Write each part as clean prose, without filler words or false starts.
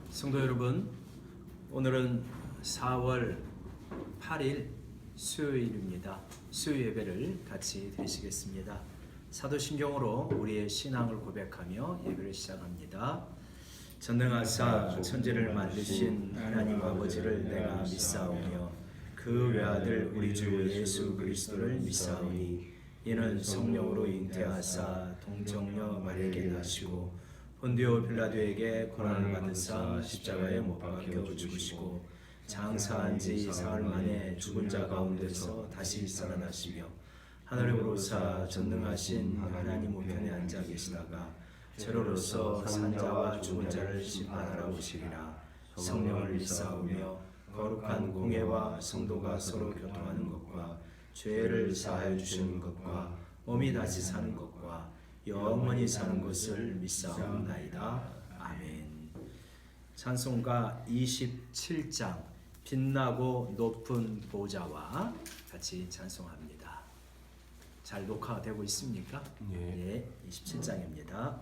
성도 여러분, 오늘은 4월 8일 수요일입니다. 수요 예배를 같이 드리시겠습니다. 사도신경으로 우리의 신앙을 고백하며 예배를 시작합니다. 전능하사 천지를 만드신 하나님 아버지를 내가 믿사오며 그 외아들 우리 주 예수 그리스도를 믿사오니 이는 성령으로 잉태하사 동정녀 마리아에게 나시고 본디오 빌라도에게 고난을 받으사 십자가에 못 박혀 죽으시고 장사한 지 사흘 만에 죽은 자 가운데서 다시 살아나시며 하늘에 오르사 전능하신 하나님 우편에 앉아 계시다가 저로로서 산자와 죽은 자를 심판하러 오시리라. 성령을 믿사오며 거룩한 공회와 성도가 서로 교통하는 것과 죄를 사하여 주시는 것과 몸이 다시 사는 것과 영원히 사는 것을 믿사옵나이다. 아멘. 찬송가 27장 빛나고 높은 보좌와 같이 찬송합니다. 잘 녹화되고 있습니까? 네, 27장입니다.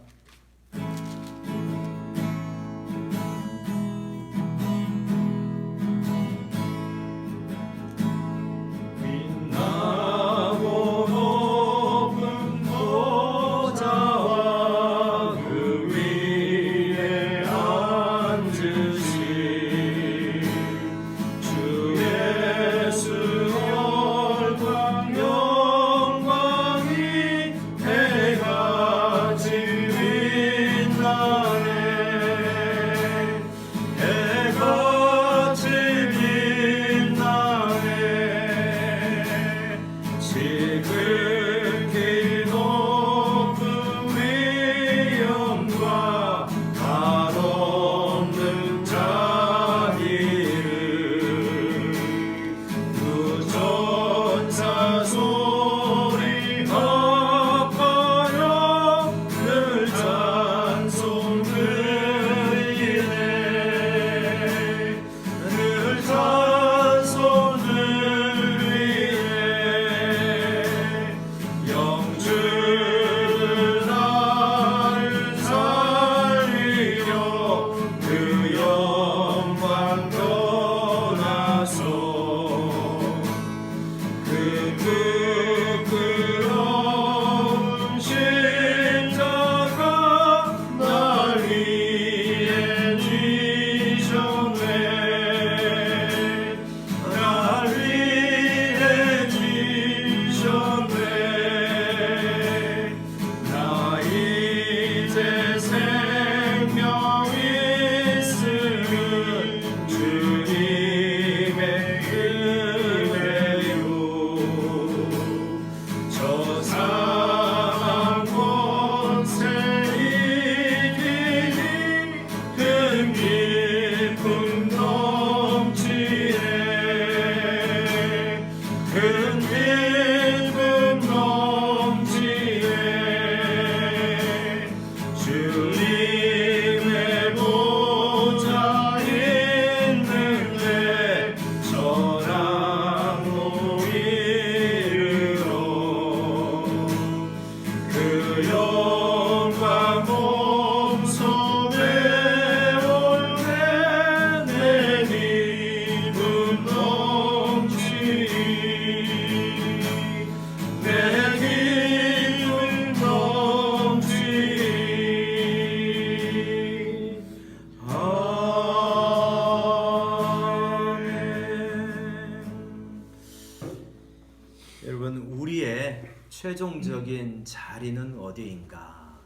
최종적인 자리는 어디인가?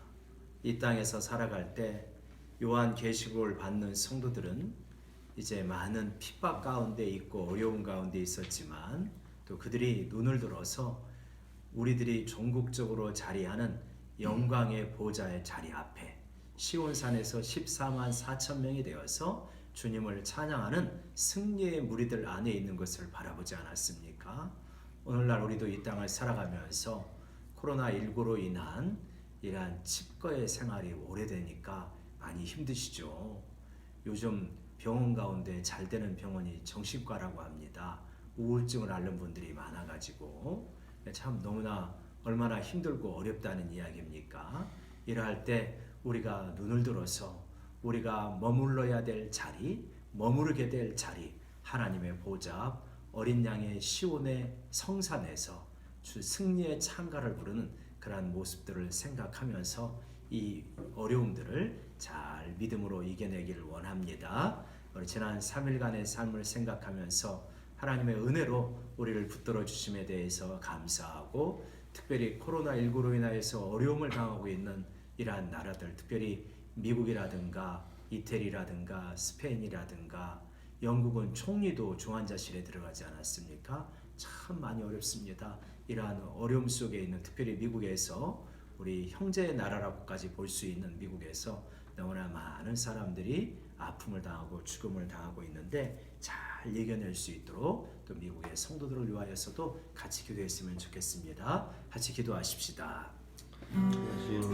이 땅에서 살아갈 때 요한계시록을 받는 성도들은 이제 많은 핍박 가운데 있고 어려움 가운데 있었지만 또 그들이 눈을 들어서 우리들이 종국적으로 자리하는 영광의 보좌의 자리 앞에 시온산에서 14만 4천 명이 되어서 주님을 찬양하는 승리의 무리들 안에 있는 것을 바라보지 않았습니까? 오늘날 우리도 이 땅을 살아가면서 코로나19로 인한 이러한 칩거의 생활이 오래되니까 많이 힘드시죠. 요즘 병원 가운데 잘 되는 병원이 정신과라고 합니다. 우울증을 앓는 분들이 많아가지고 참 너무나 얼마나 힘들고 어렵다는 이야기입니까? 이러할 때 우리가 눈을 들어서 우리가 머물러야 될 자리, 머무르게 될 자리, 하나님의 보좌 앞 어린 양의 시온의 성산에서 주 승리의 찬가를 부르는 그러한 모습들을 생각하면서 이 어려움들을 잘 믿음으로 이겨내기를 원합니다. 우리 지난 3일간의 삶을 생각하면서 하나님의 은혜로 우리를 붙들어 주심에 대해서 감사하고, 특별히 코로나19로 인하여서 어려움을 당하고 있는 이러한 나라들, 특별히 미국이라든가 이태리라든가 스페인이라든가 영국은 총리도 중환자실에 들어가지 않았습니까? 참 많이 어렵습니다. 이러한 어려움 속에 있는, 특별히 미국에서, 우리 형제의 나라라고까지 볼 수 있는 미국에서 너무나 많은 사람들이 아픔을 당하고 죽음을 당하고 있는데 잘 이겨낼 수 있도록 또 미국의 성도들을 위하여서도 같이 기도했으면 좋겠습니다. 같이 기도하십시다.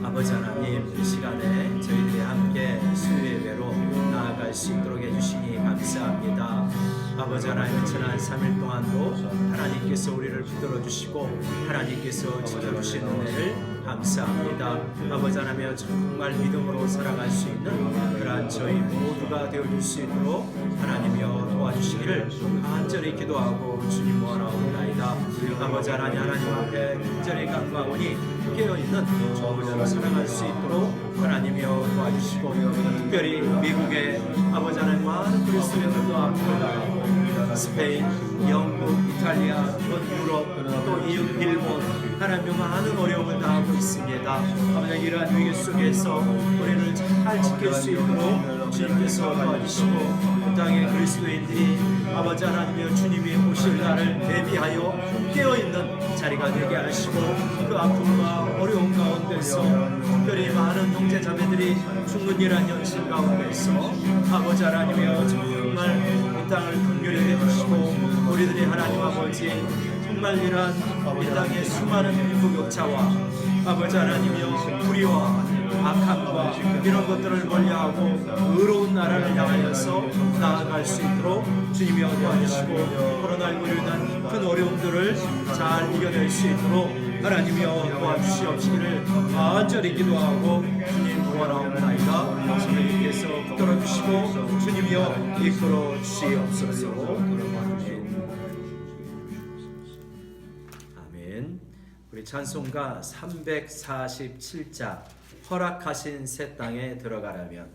아버지 하나님, 이 시간에 저희들이 함께 수요 예배로 나아갈 수 있도록 해주시니 감사합니다. 아버지 하나님, 지난 3일 동안도 하나님께서 우리를 붙들어 주시고 하나님께서 지켜주신 은혜를 감사합니다. 아버지 하나님, 정말 믿음으로 살아갈 수 있는 그러한 저희 모두가 되어줄 수 있도록 하나님이여 도와주시기를 간절히 기도하고 주님 원하옵나이다. 아버지 하나님, 하나님 앞에 간절히 간구하오니 깨어있는 저우리로 살아갈 수 있도록 하나님이여 도와주시고, 특별히 미국의 아버지 하나님 많은 그리스도인들도 아픔을 당하고 스페인, 영국, 이탈리아, 유럽, 또 이웃 일본, 하나님의 많은 어려움을 당하고 있습니다. 아버지, 이러한 위기 속에서 우리를 잘 지킬 수 있도록 주님께서 도와주시고, 그 땅의 그리스도인들이 아버지 하나님이여 주님이 오실 날을 대비하여 깨어있는 자리가 되게 하시고, 그 아픔과 어려움 가운데서 특별히 많은 형제 자매들이 죽는 이란 현실 가운데서 아버지 하나님이여 정말 이 땅을 긍휼히 해주시고, 우리들이 하나님 아버지 정말 이러한 이 땅의 수많은 빈부격차와 아버지 하나님이여 불의와 악함과 이런 것들을 멀리하고 의로운 나라를 향하여서 나아갈 수 있도록 주님이 도와주시고, 코로나19로 인한 큰 어려움들을 잘 이겨낼 수 있도록 하나님이여 도와주시옵시기를 간절히 기도하고 주님 원하옵나이다. 주님께서 붙들어 주시고 주님이여 이끌어 주시옵소서. 아멘. 우리 찬송가 347자 허락하신 새 땅에 들어가려면,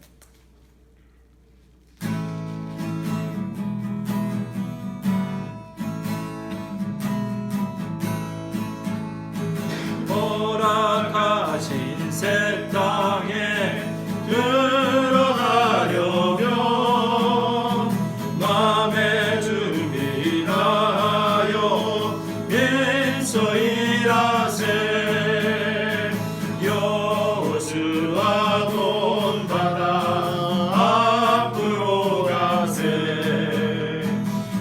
허락하신 새 땅에 들어가려면 마음의 준비를 하여 일서 일하세. 여호수아 돈 받아 앞으로 가세.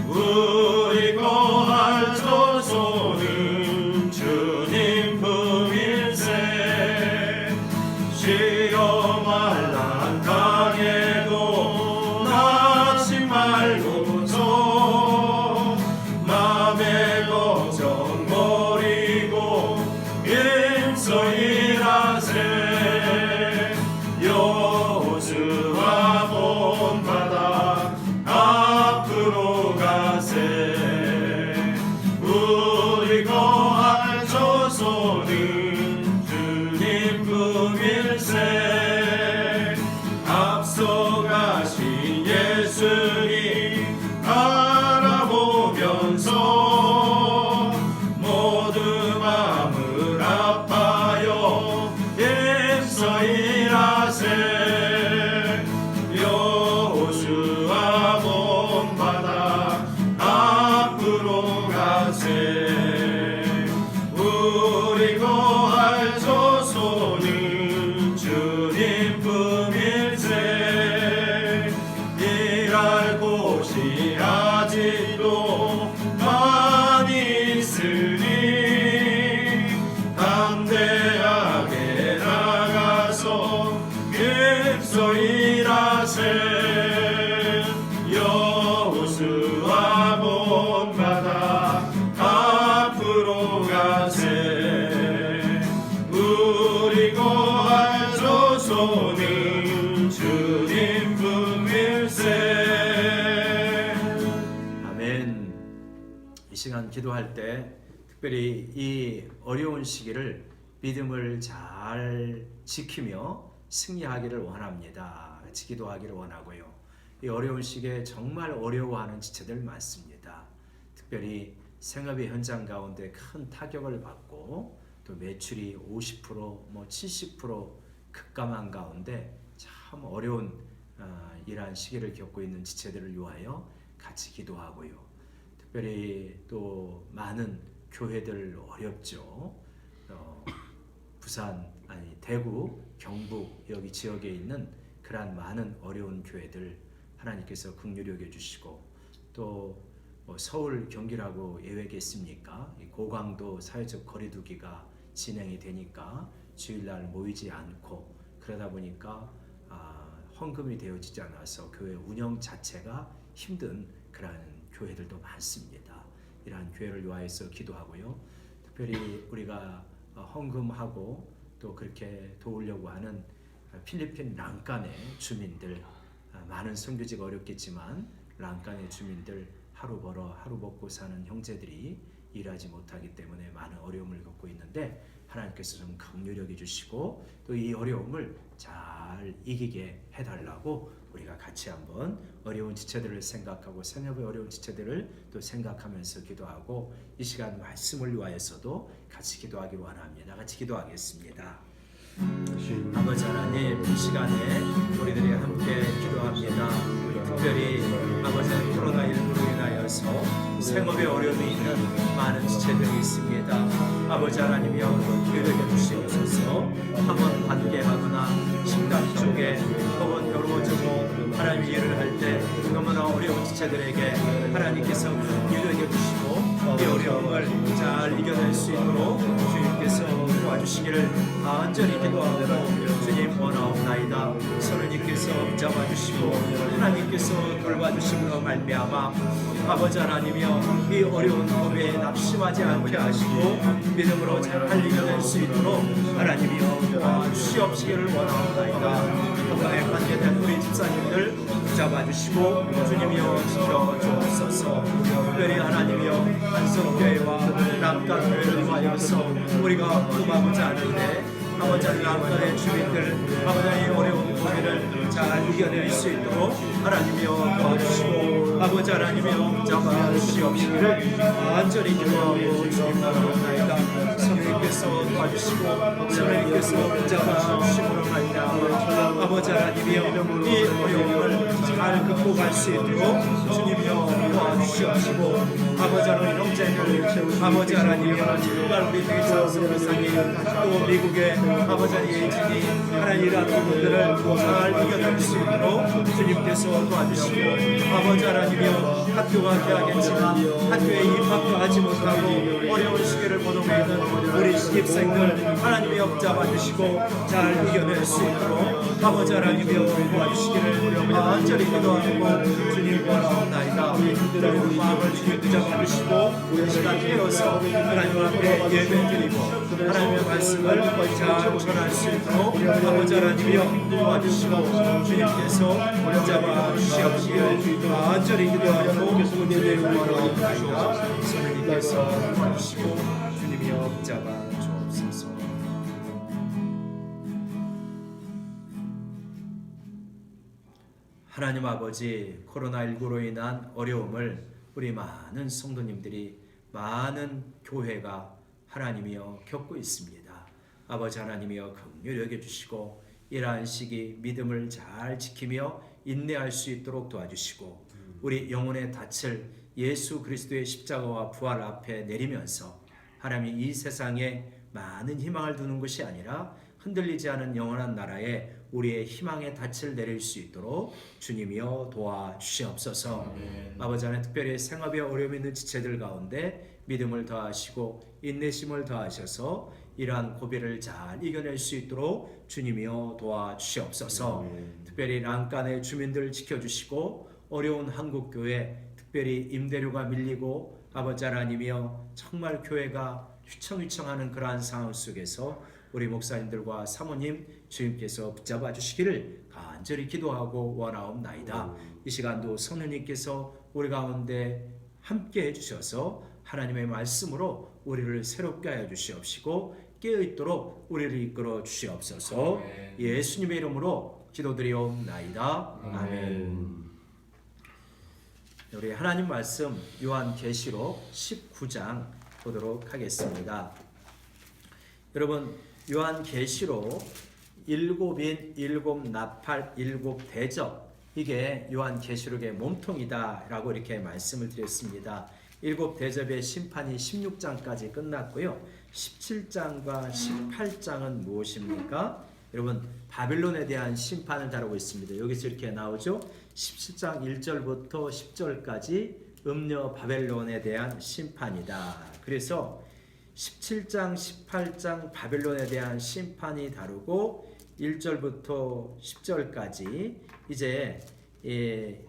우리 거할 조소는 주님 품일세. 시험할 난 당해도 낙심 말고서 맘의 걱정 버리고 일서 일하세. 여호수아 본 바다 앞으로 가세. 우리 거할 조소는 주님 품일세. 앞서가신 예수님 알아보면서 모두 마음을 아파요 힘써 일하세. 여호수아 본 바다 앞으로 가세. 우리 거할 조소는 주님 품일세. 일할 곳이 아직도 많이 있으니 담대하게 나가서 힘써 일하세. 여호수아 본 바다 앞으로 가세. 우리 거할 조소는 주님 시간 기도할 때 특별히 이 어려운 시기를 믿음을 잘 지키며 승리하기를 원합니다. 같이 기도하기를 원하고요. 이 어려운 시기에 정말 어려워하는 지체들 많습니다. 특별히 생업의 현장 가운데 큰 타격을 받고 또 매출이 50% 뭐 70% 급감한 가운데 참 어려운 이러한 시기를 겪고 있는 지체들을 위하여 같이 기도하고요. 특별히 또 많은 교회들 어렵죠. 부산 아니 대구, 경북 여기 지역에 있는 그러한 많은 어려운 교회들 하나님께서 긍휼히 여겨주시고 또 서울 경기라고 예외겠습니까? 고강도 사회적 거리두기가 진행이 되니까 주일날 모이지 않고 그러다 보니까 헌금이 되어지지 않아서 교회 운영 자체가 힘든 그러한 교회들도 많습니다. 이러한 교회를 위하여서 기도하고요. 특별히 우리가 헌금하고 또 그렇게 도우려고 하는 필리핀 랑칸의 주민들 많은 선교지가 어렵겠지만 랑칸의 주민들 하루 벌어 하루 먹고 사는 형제들이 일하지 못하기 때문에 많은 어려움을 겪고 있는데 하나님께서 좀 긍휼히 여겨주시고 또 이 어려움을 잘 이기게 해달라고 우리가 같이 한번 어려운 지체들을 생각하고 생업의 어려운 지체들을 또 생각하면서 기도하고 이 시간 말씀을 위하여서도 같이 기도하기를 원합니다. 같이 기도하겠습니다. 아버지 하나님, 이 시간에 우리들이 함께 기도합니다. 특별히 아버지 코로나19로 인하여서 생업에 어려움이 있는 많은 지체들이 있습니다. 아버지 하나님이여 기회를 주시옵소서. 학원 관계하거나 식당 쪽에 혹은 결혼적으로 하나님 일을 할 때 너무나 어려운 지체들에게 하나님께서 기회를 주시고 이 어려움을 잘 이겨낼 수 있도록 주님께서 도와주시기를 간절히 기도하고 주님 원하옵나이다. 선우님께서 잡아주시고 하나님께서 돌봐주심으로 말미암아 아버지 하나님이여 이 어려운 법에 낙심하지 않게 하시고 믿음으로 잘 이겨낼 수 있도록 하나님이여 도와주시옵시기를 원하옵나이다. 건강에 관계된 우리 집사님들 잡아주시고 주님이여 지켜주옵소서. 특별히 하나님이여 한성교회와 남강교회를 위하여서 우리가 구하고자 하는데 아버지 하나님의 주민들 아버지의 어려운 고민을 잘 이겨낼 수 있도록 하나님이여 도와주시고 아버지 하나님이여 잡아주시옵시기를 간절히 기도하고 주님 바라옵나이다. 성령님께서 도와주시고 성령님께서 잡아주시므로 말미암아 아버지 하나님이여 이 어려움을 잘 극복할 수 있도록 주님이여 도와주시옵시고 아버지 하나님 형제들 아버지 하나님이여 정말 우리 대장성 회장님 또 미국의 아버지 예진이 하나님 일하는 분들을 잘 이겨낼 수 있도록 주님께서 도와주시고 아버지 하나님이여 학교가 개학했지만 학교에 입학도 하지 못하고 어려운 시기를 보내고 있는 우리 신입생들 하나님이여 잡아주시고 잘 이겨낼 수 있도록 아버지 하나님이여 도와주시기를 간절히 기도하고 주님 원하옵나이다. 우리 마음을 주님 붙잡아주시고 시간 깨어서 하나님 앞에 예배드리고 하나님의 말씀을 잘 전할 수 있도록 아버지 하나님이여 도와주시고 주님께서 붙잡아 주시옵시기를 간절히 기도하고 주님 원하옵나이다. 성령님께서 도와주시고 주님이여 붙잡아 주옵소서. 하나님 아버지, 코로나19로 인한 어려움을 우리 많은 성도님들이 많은 교회가 하나님이여 겪고 있습니다. 아버지 하나님이여 긍휼히 여겨주시고 이러한 시기 믿음을 잘 지키며 인내할 수 있도록 도와주시고 우리 영혼의 닻을 예수 그리스도의 십자가와 부활 앞에 내리면서 하나님이 이 세상에 많은 희망을 두는 것이 아니라 흔들리지 않은 영원한 나라에 우리의 희망의 닻을 내릴 수 있도록 주님이여 도와주시옵소서. 아버지 하나님 특별히 생업에 어려움이 있는 지체들 가운데 믿음을 더하시고 인내심을 더하셔서 이러한 고비를 잘 이겨낼 수 있도록 주님이여 도와주시옵소서. 특별히 랑칸의 주민들을 지켜주시고 어려운 한국교회 특별히 임대료가 밀리고 아버지 하나님이여 정말 교회가 휘청휘청하는 그러한 상황 속에서 우리 목사님들과 사모님 주님께서 붙잡아 주시기를 간절히 기도하고 원하옵나이다. 이 시간도 성령님께서 우리 가운데 함께 해주셔서 하나님의 말씀으로 우리를 새롭게 하여 주시옵시고 깨어있도록 우리를 이끌어 주시옵소서. 아멘. 예수님의 이름으로 기도드리옵나이다. 아멘. 우리 하나님 말씀 요한계시록 19장 보도록 하겠습니다. 여러분, 요한계시록 일곱인, 일곱 나팔, 일곱 대접, 이게 요한계시록의 몸통이다라고 이렇게 말씀을 드렸습니다. 일곱 대접의 심판이 16장까지 끝났고요. 17장과 18장은 무엇입니까? 여러분, 바빌론에 대한 심판을 다루고 있습니다. 여기서 이렇게 나오죠. 17장 1절부터 10절까지 음녀 바벨론에 대한 심판이다. 그래서 17장, 18장 바벨론에 대한 심판이 다루고 1절부터 10절까지 이제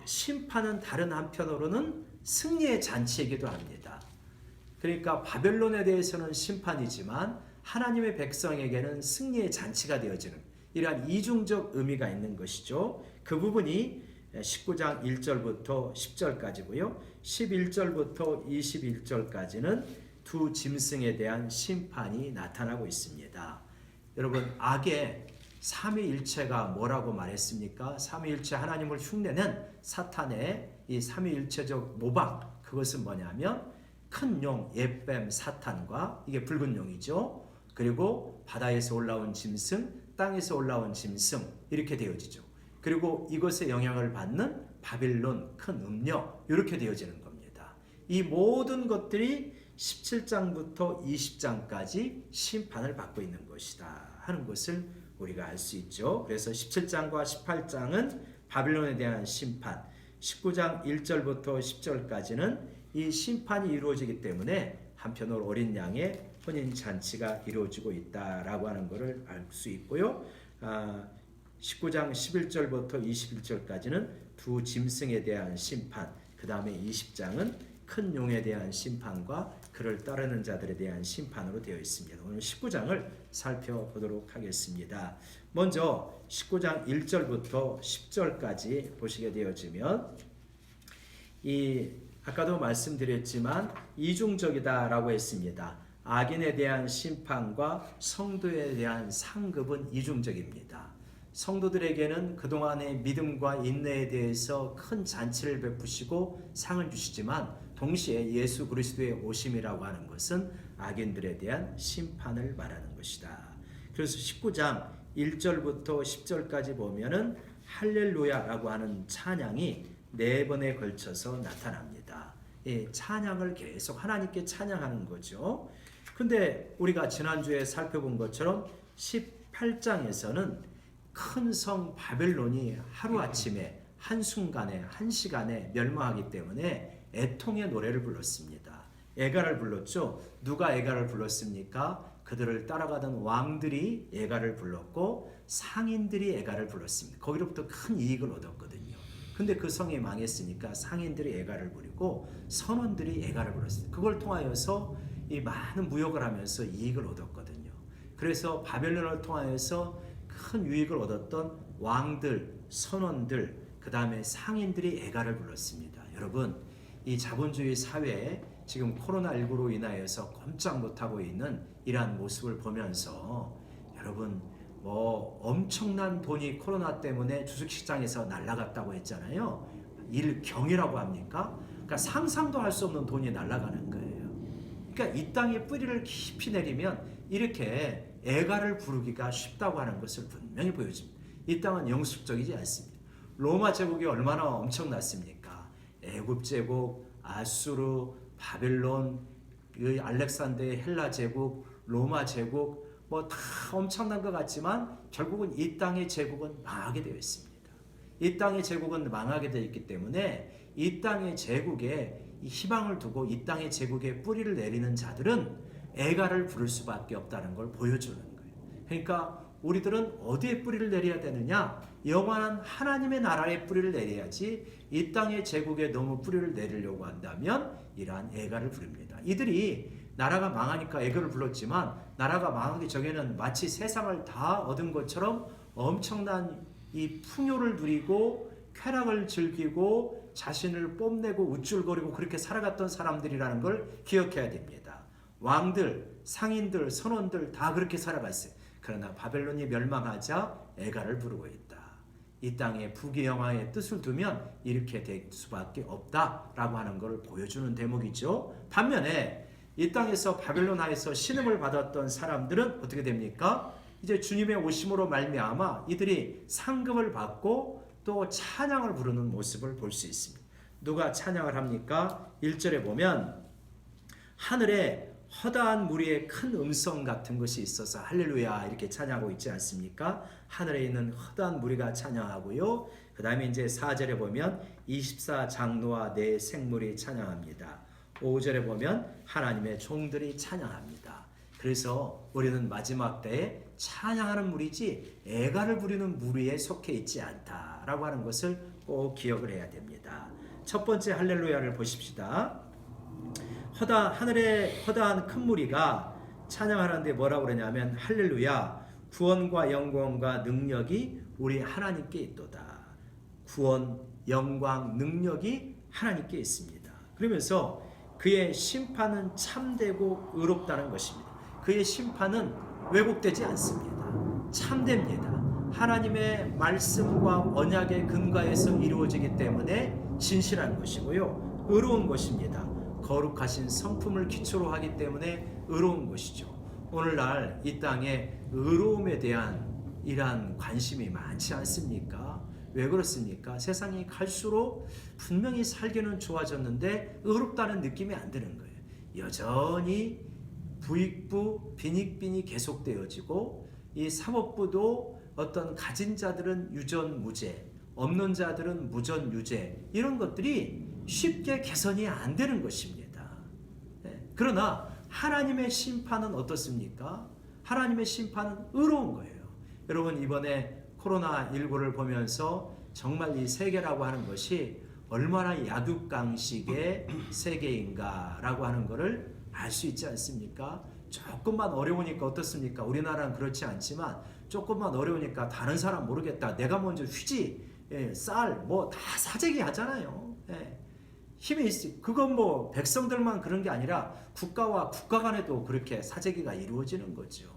심판은 다른 한편으로는 승리의 잔치이기도 합니다. 그러니까 바벨론에 대해서는 심판이지만 하나님의 백성에게는 승리의 잔치가 되어지는 이러한 이중적 의미가 있는 것이죠. 그 부분이 19장 1절부터 10절까지고요. 11절부터 21절까지는 두 짐승에 대한 심판이 나타나고 있습니다. 여러분, 악의 삼위일체가 뭐라고 말했습니까? 삼위일체 하나님을 흉내낸 사탄의 이 삼위일체적 모방, 그것은 뭐냐면 큰 용 옛뱀 사탄과, 이게 붉은 용이죠. 그리고 바다에서 올라온 짐승, 땅에서 올라온 짐승, 이렇게 되어지죠. 그리고 이것의 영향을 받는 바빌론 큰 음녀, 이렇게 되어지는 겁니다. 이 모든 것들이 17장부터 20장까지 심판을 받고 있는 것이다 하는 것을 우리가 알 수 있죠. 그래서 17장과 18장은 바빌론에 대한 심판, 19장 1절부터 10절까지는 이 심판이 이루어지기 때문에 한편으로 어린 양의 혼인 잔치가 이루어지고 있다라고 하는 것을 알 수 있고요. 19장 11절부터 21절까지는 두 짐승에 대한 심판, 그 다음에 20장은 큰 용에 대한 심판과 그를 따르는 자들에 대한 심판으로 되어 있습니다. 오늘 19장을 살펴보도록 하겠습니다. 먼저 19장 1절부터 10절까지 보시게 되어지면, 아까도 말씀드렸지만 이중적이다라고 했습니다. 악인에 대한 심판과 성도에 대한 상급은 이중적입니다. 성도들에게는 그동안의 믿음과 인내에 대해서 큰 잔치를 베푸시고 상을 주시지만, 동시에 예수 그리스도의 오심이라고 하는 것은 악인들에 대한 심판을 말하는 것이다. 그래서 19장 1절부터 10절까지 보면은 할렐루야라고 하는 찬양이 4번에 걸쳐서 나타납니다. 찬양을 계속 하나님께 찬양하는 거죠. 근데 우리가 지난주에 살펴본 것처럼 18장에서는 큰 성 바벨론이 하루아침에 한순간에 한시간에 멸망하기 때문에 애통의 노래를 불렀습니다. 애가를 불렀죠. 누가 애가를 불렀습니까? 그들을 따라가던 왕들이 애가를 불렀고 상인들이 애가를 불렀습니다. 거기로부터 큰 이익을 얻었거든요. 근데 그 성이 망했으니까 상인들이 애가를 부리고 선원들이 애가를 불렀습니다. 그걸 통하여서 이 많은 무역을 하면서 이익을 얻었거든요. 그래서 바벨론을 통하여서 큰 유익을 얻었던 왕들, 선원들, 그 다음에 상인들이 애가를 불렀습니다. 여러분, 이 자본주의 사회에 지금 코로나19로 인하여서 꼼짝 못하고 있는 이러한 모습을 보면서, 여러분, 엄청난 돈이 코로나 때문에 주식시장에서 날아갔다고 했잖아요. 일경이라고 합니까? 그러니까 상상도 할 수 없는 돈이 날아가는 거예요. 그러니까 이 땅에 뿌리를 깊이 내리면 이렇게 애가를 부르기가 쉽다고 하는 것을 분명히 보여줍니다. 이 땅은 영속적이지 않습니다. 로마 제국이 얼마나 엄청났습니까? 애굽 제국, 아수르, 바벨론, 알렉산더의 헬라 제국, 로마 제국, 다 엄청난 것 같지만 결국은 이 땅의 제국은 망하게 되어 있습니다. 이 땅의 제국은 망하게 되어 있기 때문에 이 땅의 제국에 희망을 두고 이 땅의 제국에 뿌리를 내리는 자들은 애가를 부를 수밖에 없다는 걸 보여주는 거예요. 그러니까 우리들은 어디에 뿌리를 내려야 되느냐? 영원한 하나님의 나라에 뿌리를 내려야지, 이 땅의 제국에 너무 뿌리를 내리려고 한다면 이러한 애가를 부릅니다. 이들이 나라가 망하니까 애가를 불렀지만, 나라가 망하기 전에는 마치 세상을 다 얻은 것처럼 엄청난 이 풍요를 누리고 쾌락을 즐기고 자신을 뽐내고 우쭐거리고 그렇게 살아갔던 사람들이라는 걸 기억해야 됩니다. 왕들, 상인들, 선원들 다 그렇게 살아갔어요. 그러나 바벨론이 멸망하자 애가를 부르고 있다. 이 땅에 부귀영화의 뜻을 두면 이렇게 될 수밖에 없다라고 하는 걸 보여주는 대목이죠. 반면에 이 땅에서 바벨론 하에서 신음을 받았던 사람들은 어떻게 됩니까? 이제 주님의 오심으로 말미암아 이들이 상급을 받고 또 찬양을 부르는 모습을 볼 수 있습니다. 누가 찬양을 합니까? 1절에 보면 하늘에 허다한 무리의 큰 음성 같은 것이 있어서 할렐루야 이렇게 찬양하고 있지 않습니까? 하늘에 있는 허다한 무리가 찬양하고요. 그 다음에 이제 4절에 보면 24장로와 네 생물이 찬양합니다. 5절에 보면 하나님의 종들이 찬양합니다. 그래서 우리는 마지막 때에 찬양하는 무리지 애가를 부리는 무리에 속해 있지 않다라고 하는 것을 꼭 기억을 해야 됩니다. 첫 번째 할렐루야를 보십시다. 하늘에 허다한 큰 무리가 찬양하는데 뭐라고 그러냐면 할렐루야 구원과 영광과 능력이 우리 하나님께 있도다. 구원, 영광, 능력이 하나님께 있습니다. 그러면서 그의 심판은 참되고 의롭다는 것입니다. 그의 심판은 왜곡되지 않습니다. 참됩니다. 하나님의 말씀과 언약의 근거에서 이루어지기 때문에 진실한 것이고요. 의로운 것입니다. 거룩하신 성품을 기초로 하기 때문에 의로운 것이죠. 오늘날 이 땅에 의로움에 대한 이러한 관심이 많지 않습니까? 왜 그렇습니까? 세상이 갈수록 분명히 살기는 좋아졌는데 의롭다는 느낌이 안 드는 거예요. 여전히 부익부, 빈익빈이 계속되어지고 이 사법부도 어떤 가진 자들은 유전무죄, 없는 자들은 무전유죄 이런 것들이 쉽게 개선이 안 되는 것입니다. 그러나 하나님의 심판은 어떻습니까? 하나님의 심판은 의로운 거예요. 여러분 이번에 코로나19를 보면서 정말 이 세계라고 하는 것이 얼마나 약육강식의 세계인가라고 하는 것을 알 수 있지 않습니까? 조금만 어려우니까 어떻습니까? 우리나라는 그렇지 않지만 조금만 어려우니까 다른 사람 모르겠다. 내가 먼저 휴지, 쌀, 뭐 다 사재기 하잖아요. 힘이 있어. 그건 뭐 백성들만 그런 게 아니라 국가와 국가 간에도 그렇게 사재기가 이루어지는 거죠.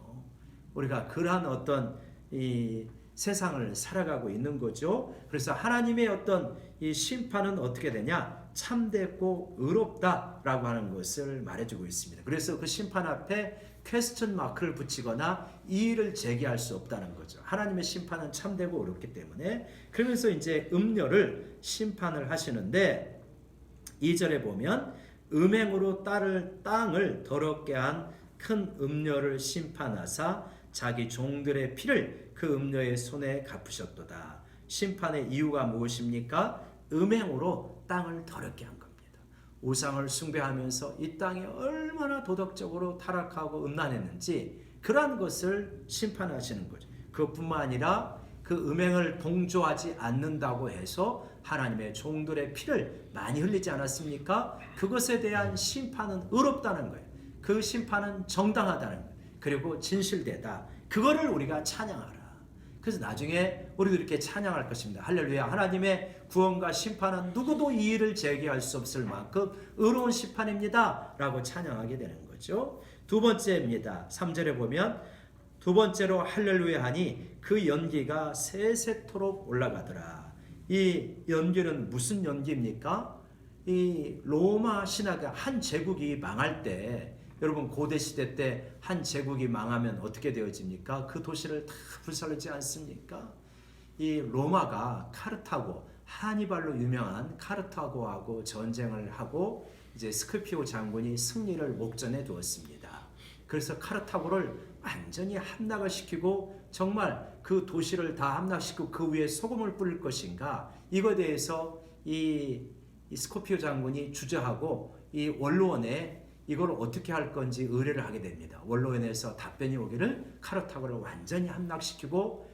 우리가 그러한 어떤 이 세상을 살아가고 있는 거죠. 그래서 하나님의 어떤 이 심판은 어떻게 되냐? 참되고 의롭다라고 하는 것을 말해주고 있습니다. 그래서 그 심판 앞에 퀘스천 마크를 붙이거나 이의를 제기할 수 없다는 거죠. 하나님의 심판은 참되고 의롭기 때문에. 그러면서 이제 음녀를 심판을 하시는데 2절에 보면 음행으로 땅을 더럽게 한 큰 음녀를 심판하사 자기 종들의 피를 그 음녀의 손에 갚으셨도다. 심판의 이유가 무엇입니까? 음행으로 땅을 더럽게 한 겁니다. 우상을 숭배하면서 이 땅이 얼마나 도덕적으로 타락하고 음란했는지 그러한 것을 심판하시는 거죠. 그것뿐만 아니라 그 음행을 동조하지 않는다고 해서 하나님의 종들의 피를 많이 흘리지 않았습니까? 그것에 대한 심판은 의롭다는 거예요. 그 심판은 정당하다는 거예요. 그리고 진실되다. 그거를 우리가 찬양하라. 그래서 나중에 우리도 이렇게 찬양할 것입니다. 할렐루야. 하나님의 구원과 심판은 누구도 이의를 제기할 수 없을 만큼 의로운 심판입니다. 라고 찬양하게 되는 거죠. 두 번째입니다. 3절에 보면 두 번째로 할렐루야 하니 그 연기가 세세토록 올라가더라. 이 연기는 무슨 연기입니까? 이 로마 신화가 한 제국이 망할 때 여러분 고대 시대 때 한 제국이 망하면 어떻게 되어집니까? 그 도시를 다 불살르지 않습니까? 이 로마가 카르타고 하니발로 유명한 카르타고하고 전쟁을 하고 이제 스크피오 장군이 승리를 목전에 두었습니다. 그래서 카르타고를 완전히 함락을 시키고 정말 그 도시를 다 함락시키고 그 위에 소금을 뿌릴 것인가 이거에 대해서 이 스코피오 장군이 주저하고 이 원로원에 이걸 어떻게 할 건지 의뢰를 하게 됩니다. 원로원에서 답변이 오기를 카르타고를 완전히 함락시키고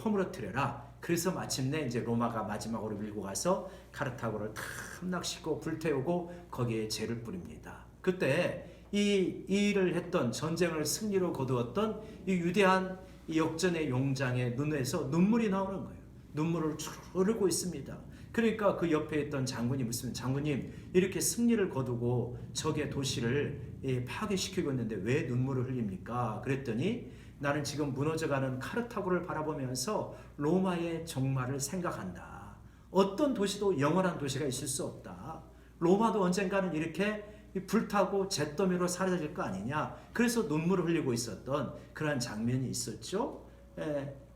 허물어뜨려라. 그래서 마침내 이제 로마가 마지막으로 밀고 가서 카르타고를 다 함락시키고 불태우고 거기에 죄를 뿌립니다. 그때 이 일을 했던 전쟁을 승리로 거두었던 이 위대한 이 역전의 용장의 눈에서 눈물이 나오는 거예요. 눈물을 흐르고 있습니다. 그러니까 그 옆에 있던 장군이 묻습니다. 장군님, 이렇게 승리를 거두고 적의 도시를 파괴시키고 있는데 왜 눈물을 흘립니까? 그랬더니 나는 지금 무너져가는 카르타고를 바라보면서 로마의 종말을 생각한다. 어떤 도시도 영원한 도시가 있을 수 없다. 로마도 언젠가는 이렇게 불타고 잿더미로 사라질 거 아니냐. 그래서 눈물을 흘리고 있었던 그러한 장면이 있었죠.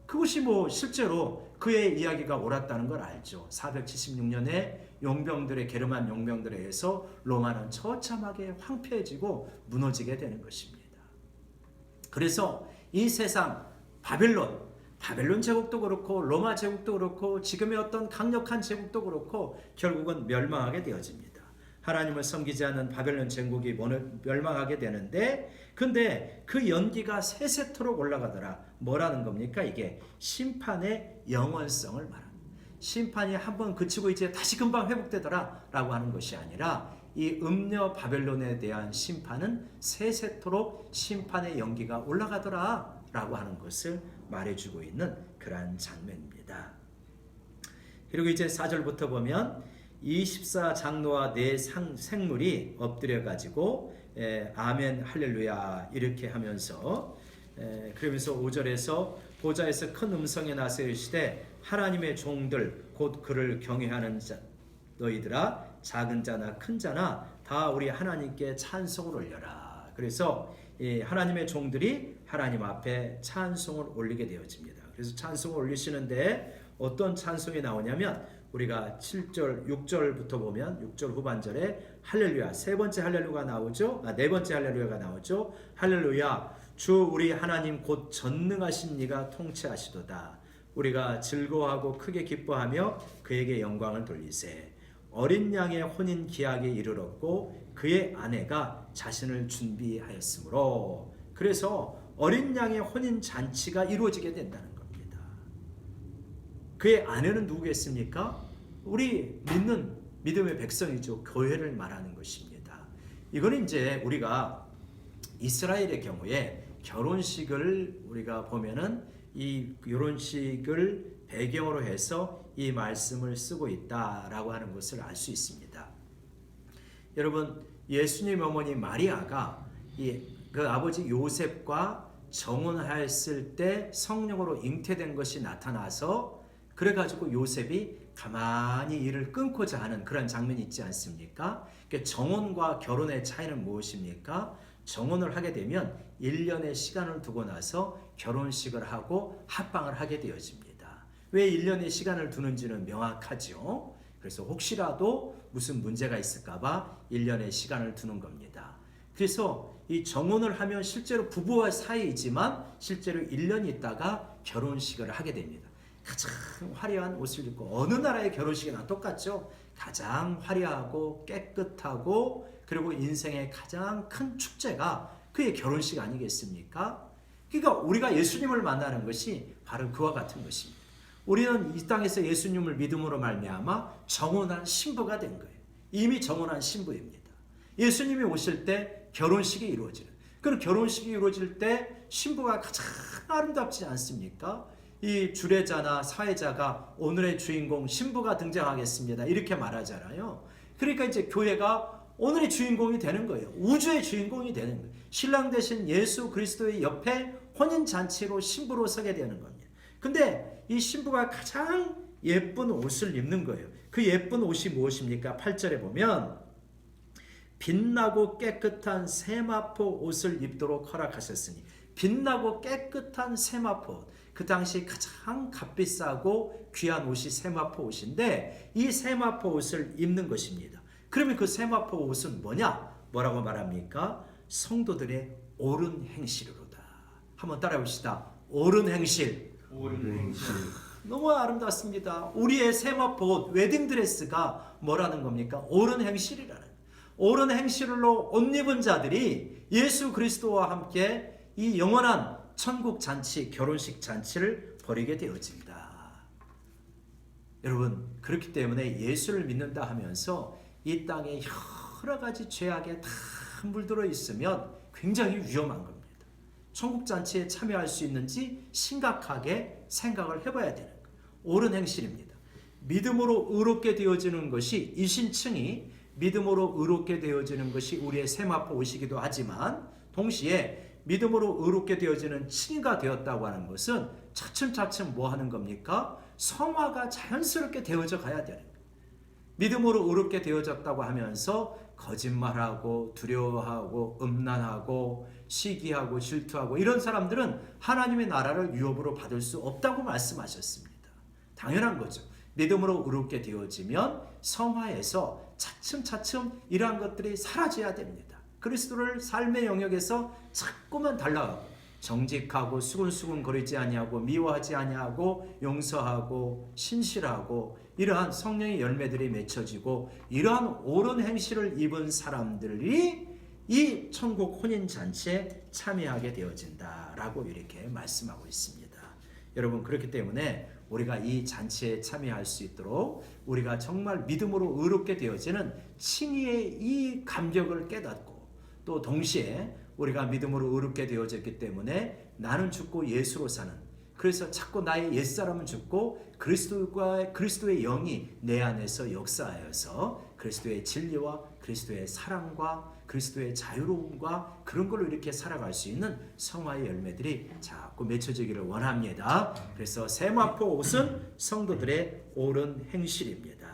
그것이 실제로 그의 이야기가 옳았다는 걸 알죠. 476년에 게르만 용병들에 의해서 로마는 처참하게 황폐해지고 무너지게 되는 것입니다. 그래서 이 세상 바벨론 제국도 그렇고 로마 제국도 그렇고 지금의 어떤 강력한 제국도 그렇고 결국은 멸망하게 되어집니다. 하나님을 섬기지 않는 바벨론 제국이 멸망하게 되는데, 근데 그 연기가 세세토록 올라가더라. 뭐라는 겁니까? 이게 심판의 영원성을 말합니다. 심판이 한번 그치고 이제 다시 금방 회복되더라 라고 하는 것이 아니라 이 음녀 바벨론에 대한 심판은 세세토록 심판의 연기가 올라가더라 라고 하는 것을 말해주고 있는 그러한 장면입니다. 그리고 이제 4절부터 보면 24장로와 네 생물이 엎드려 가지고 아멘 할렐루야 이렇게 하면서 그러면서 5절에서 보좌에서 큰 음성이 나서 이르시되 하나님의 종들 곧 그를 경외하는 자 너희들아 작은 자나 큰 자나 다 우리 하나님께 찬송을 올려라. 그래서 하나님의 종들이 하나님 앞에 찬송을 올리게 되어집니다. 그래서 찬송을 올리시는데 어떤 찬송이 나오냐면 우리가 7절, 6절부터 보면 6절 후반절에 할렐루야, 네 번째 할렐루야가 나오죠. 할렐루야, 주 우리 하나님 곧 전능하신 이가 통치하시도다. 우리가 즐거워하고 크게 기뻐하며 그에게 영광을 돌리세. 어린 양의 혼인 기약에 이르렀고 그의 아내가 자신을 준비하였으므로. 그래서 어린 양의 혼인 잔치가 이루어지게 된다는 겁니다. 그의 아내는 누구겠습니까? 우리 믿는 믿음의 백성이죠. 교회를 말하는 것입니다. 이거는 이제 우리가 이스라엘의 경우에 결혼식을 우리가 보면은 이 결혼식을 배경으로 해서 이 말씀을 쓰고 있다라고 하는 것을 알 수 있습니다. 여러분, 예수님 어머니 마리아가 그 아버지 요셉과 정혼하였을 때 성령으로 잉태된 것이 나타나서 그래가지고 요셉이 가만히 이를 끊고자 하는 그런 장면이 있지 않습니까? 정혼과 결혼의 차이는 무엇입니까? 정혼을 하게 되면 1년의 시간을 두고 나서 결혼식을 하고 합방을 하게 되어집니다. 왜 1년의 시간을 두는지는 명확하죠. 그래서 혹시라도 무슨 문제가 있을까봐 1년의 시간을 두는 겁니다. 그래서 이 정혼을 하면 실제로 부부와 사이이지만 실제로 1년 있다가 결혼식을 하게 됩니다. 가장 화려한 옷을 입고, 어느 나라의 결혼식이나 똑같죠. 가장 화려하고 깨끗하고 그리고 인생의 가장 큰 축제가 그의 결혼식 아니겠습니까? 그러니까 우리가 예수님을 만나는 것이 바로 그와 같은 것입니다. 우리는 이 땅에서 예수님을 믿음으로 말미암아 정혼한 신부가 된 거예요. 이미 정혼한 신부입니다. 예수님이 오실 때 결혼식이 이루어지는, 그럼 결혼식이 이루어질 때 신부가 가장 아름답지 않습니까? 이 주례자나 사회자가 오늘의 주인공 신부가 등장하겠습니다 이렇게 말하잖아요. 그러니까 이제 교회가 오늘의 주인공이 되는 거예요. 우주의 주인공이 되는 거예요. 신랑 대신 예수 그리스도의 옆에 혼인잔치로 신부로 서게 되는 겁니다. 근데 이 신부가 가장 예쁜 옷을 입는 거예요. 그 예쁜 옷이 무엇입니까? 8절에 보면 빛나고 깨끗한 세마포 옷을 입도록 허락하셨으니, 빛나고 깨끗한 세마포 옷, 그 당시 가장 값비싸고 귀한 옷이 세마포 옷인데 이 세마포 옷을 입는 것입니다. 그러면 그 세마포 옷은 뭐라고 말합니까? 성도들의 옳은 행실로다. 한번 따라해 봅시다. 옳은 행실. 너무 아름답습니다. 우리의 세마포 옷, 웨딩드레스가 뭐라는 겁니까? 옳은 행실이라는. 옳은 행실로 옷 입은 자들이 예수 그리스도와 함께 이 영원한 천국 잔치, 결혼식 잔치를 벌이게 되어집니다. 여러분, 그렇기 때문에 예수를 믿는다 하면서 이 땅에 여러 가지 죄악에 다 물들어 있으면 굉장히 위험한 겁니다. 천국 잔치에 참여할 수 있는지 심각하게 생각을 해봐야 되는 거예요. 옳은 행실입니다. 믿음으로 의롭게 되어지는 것이 이 신층이 믿음으로 의롭게 되어지는 것이 우리의 세마포 의식이기도 하지만 동시에 믿음으로 의롭게 되어지는 칭의가 되었다고 하는 것은 차츰차츰 뭐 하는 겁니까? 성화가 자연스럽게 되어져 가야 되는 거예요. 믿음으로 의롭게 되어졌다고 하면서 거짓말하고 두려워하고 음란하고 시기하고 질투하고 이런 사람들은 하나님의 나라를 유업으로 받을 수 없다고 말씀하셨습니다. 당연한 거죠. 믿음으로 의롭게 되어지면 성화에서 차츰차츰 이러한 것들이 사라져야 됩니다. 그리스도를 삶의 영역에서 자꾸만 달라가고 정직하고 수근수근 거리지 아니하고 미워하지 아니하고 용서하고 신실하고 이러한 성령의 열매들이 맺혀지고 이러한 옳은 행실을 입은 사람들이 이 천국 혼인잔치에 참여하게 되어진다라고 이렇게 말씀하고 있습니다. 여러분, 그렇기 때문에 우리가 이 잔치에 참여할 수 있도록 우리가 정말 믿음으로 의롭게 되어지는 칭의의 이 감격을 깨닫고 또 동시에 우리가 믿음으로 의롭게 되어졌기 때문에 나는 죽고 예수로 사는, 그래서 자꾸 나의 옛사람은 죽고 그리스도의 영이 내 안에서 역사하여서 그리스도의 진리와 그리스도의 사랑과 그리스도의 자유로움과 그런 걸로 이렇게 살아갈 수 있는 성화의 열매들이 자꾸 맺혀지기를 원합니다. 그래서 세마포 옷은 성도들의 옳은 행실입니다.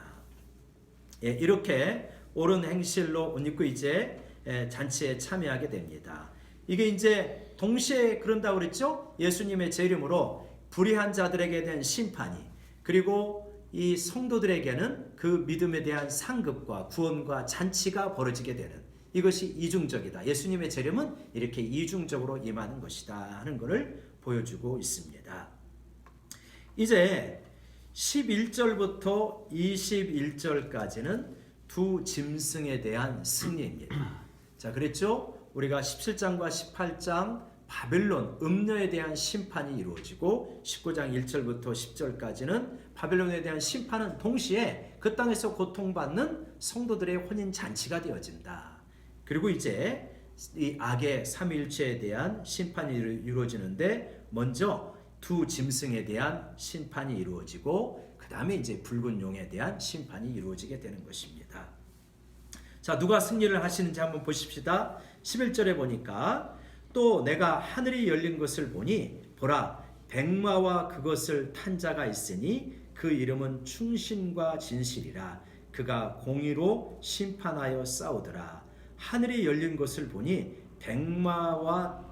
예, 이렇게 옳은 행실로 옷 입고 이제 잔치에 참여하게 됩니다. 이게 이제 동시에 그런다고 그랬죠? 예수님의 재림으로 불의한 자들에게 대한 심판이, 그리고 이 성도들에게는 그 믿음에 대한 상급과 구원과 잔치가 벌어지게 되는, 이것이 이중적이다. 예수님의 재림은 이렇게 이중적으로 임하는 것이다 하는 것을 보여주고 있습니다. 이제 11절부터 21절까지는 두 짐승에 대한 승리입니다. 자, 그랬죠? 우리가 17장과 18장 바벨론 음녀에 대한 심판이 이루어지고 19장 1절부터 10절까지는 바벨론에 대한 심판은 동시에 그 땅에서 고통받는 성도들의 혼인 잔치가 되어진다. 그리고 이제 이 악의 삼위일체에 대한 심판이 이루어지는데 먼저 두 짐승에 대한 심판이 이루어지고 그 다음에 이제 붉은 용에 대한 심판이 이루어지게 되는 것입니다. 자, 누가 승리를 하시는지 한번 보십시다. 11절에 보니까 또 내가 하늘이 열린 것을 보니 보라 백마와 그것을 탄 자가 있으니 그 이름은 충신과 진실이라. 그가 공의로 심판하여 싸우더라. 하늘이 열린 것을 보니 백마와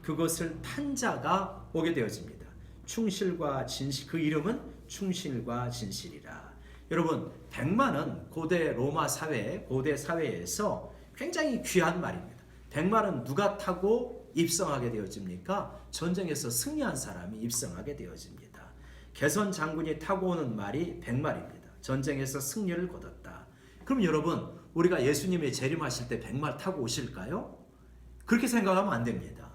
그것을 탄 자가 오게 되어집니다. 충실과 진실, 그 이름은 충실과 진실이라. 여러분, 백마는 고대 로마 사회, 고대 사회에서 굉장히 귀한 말입니다. 백마는 누가 타고 입성하게 되어집니까? 전쟁에서 승리한 사람이 입성하게 되어집니다. 개선 장군이 타고 오는 말이 백마입니다. 전쟁에서 승리를 거뒀다. 그럼 여러분, 우리가 예수님의 재림하실 때 백마를 타고 오실까요? 그렇게 생각하면 안 됩니다.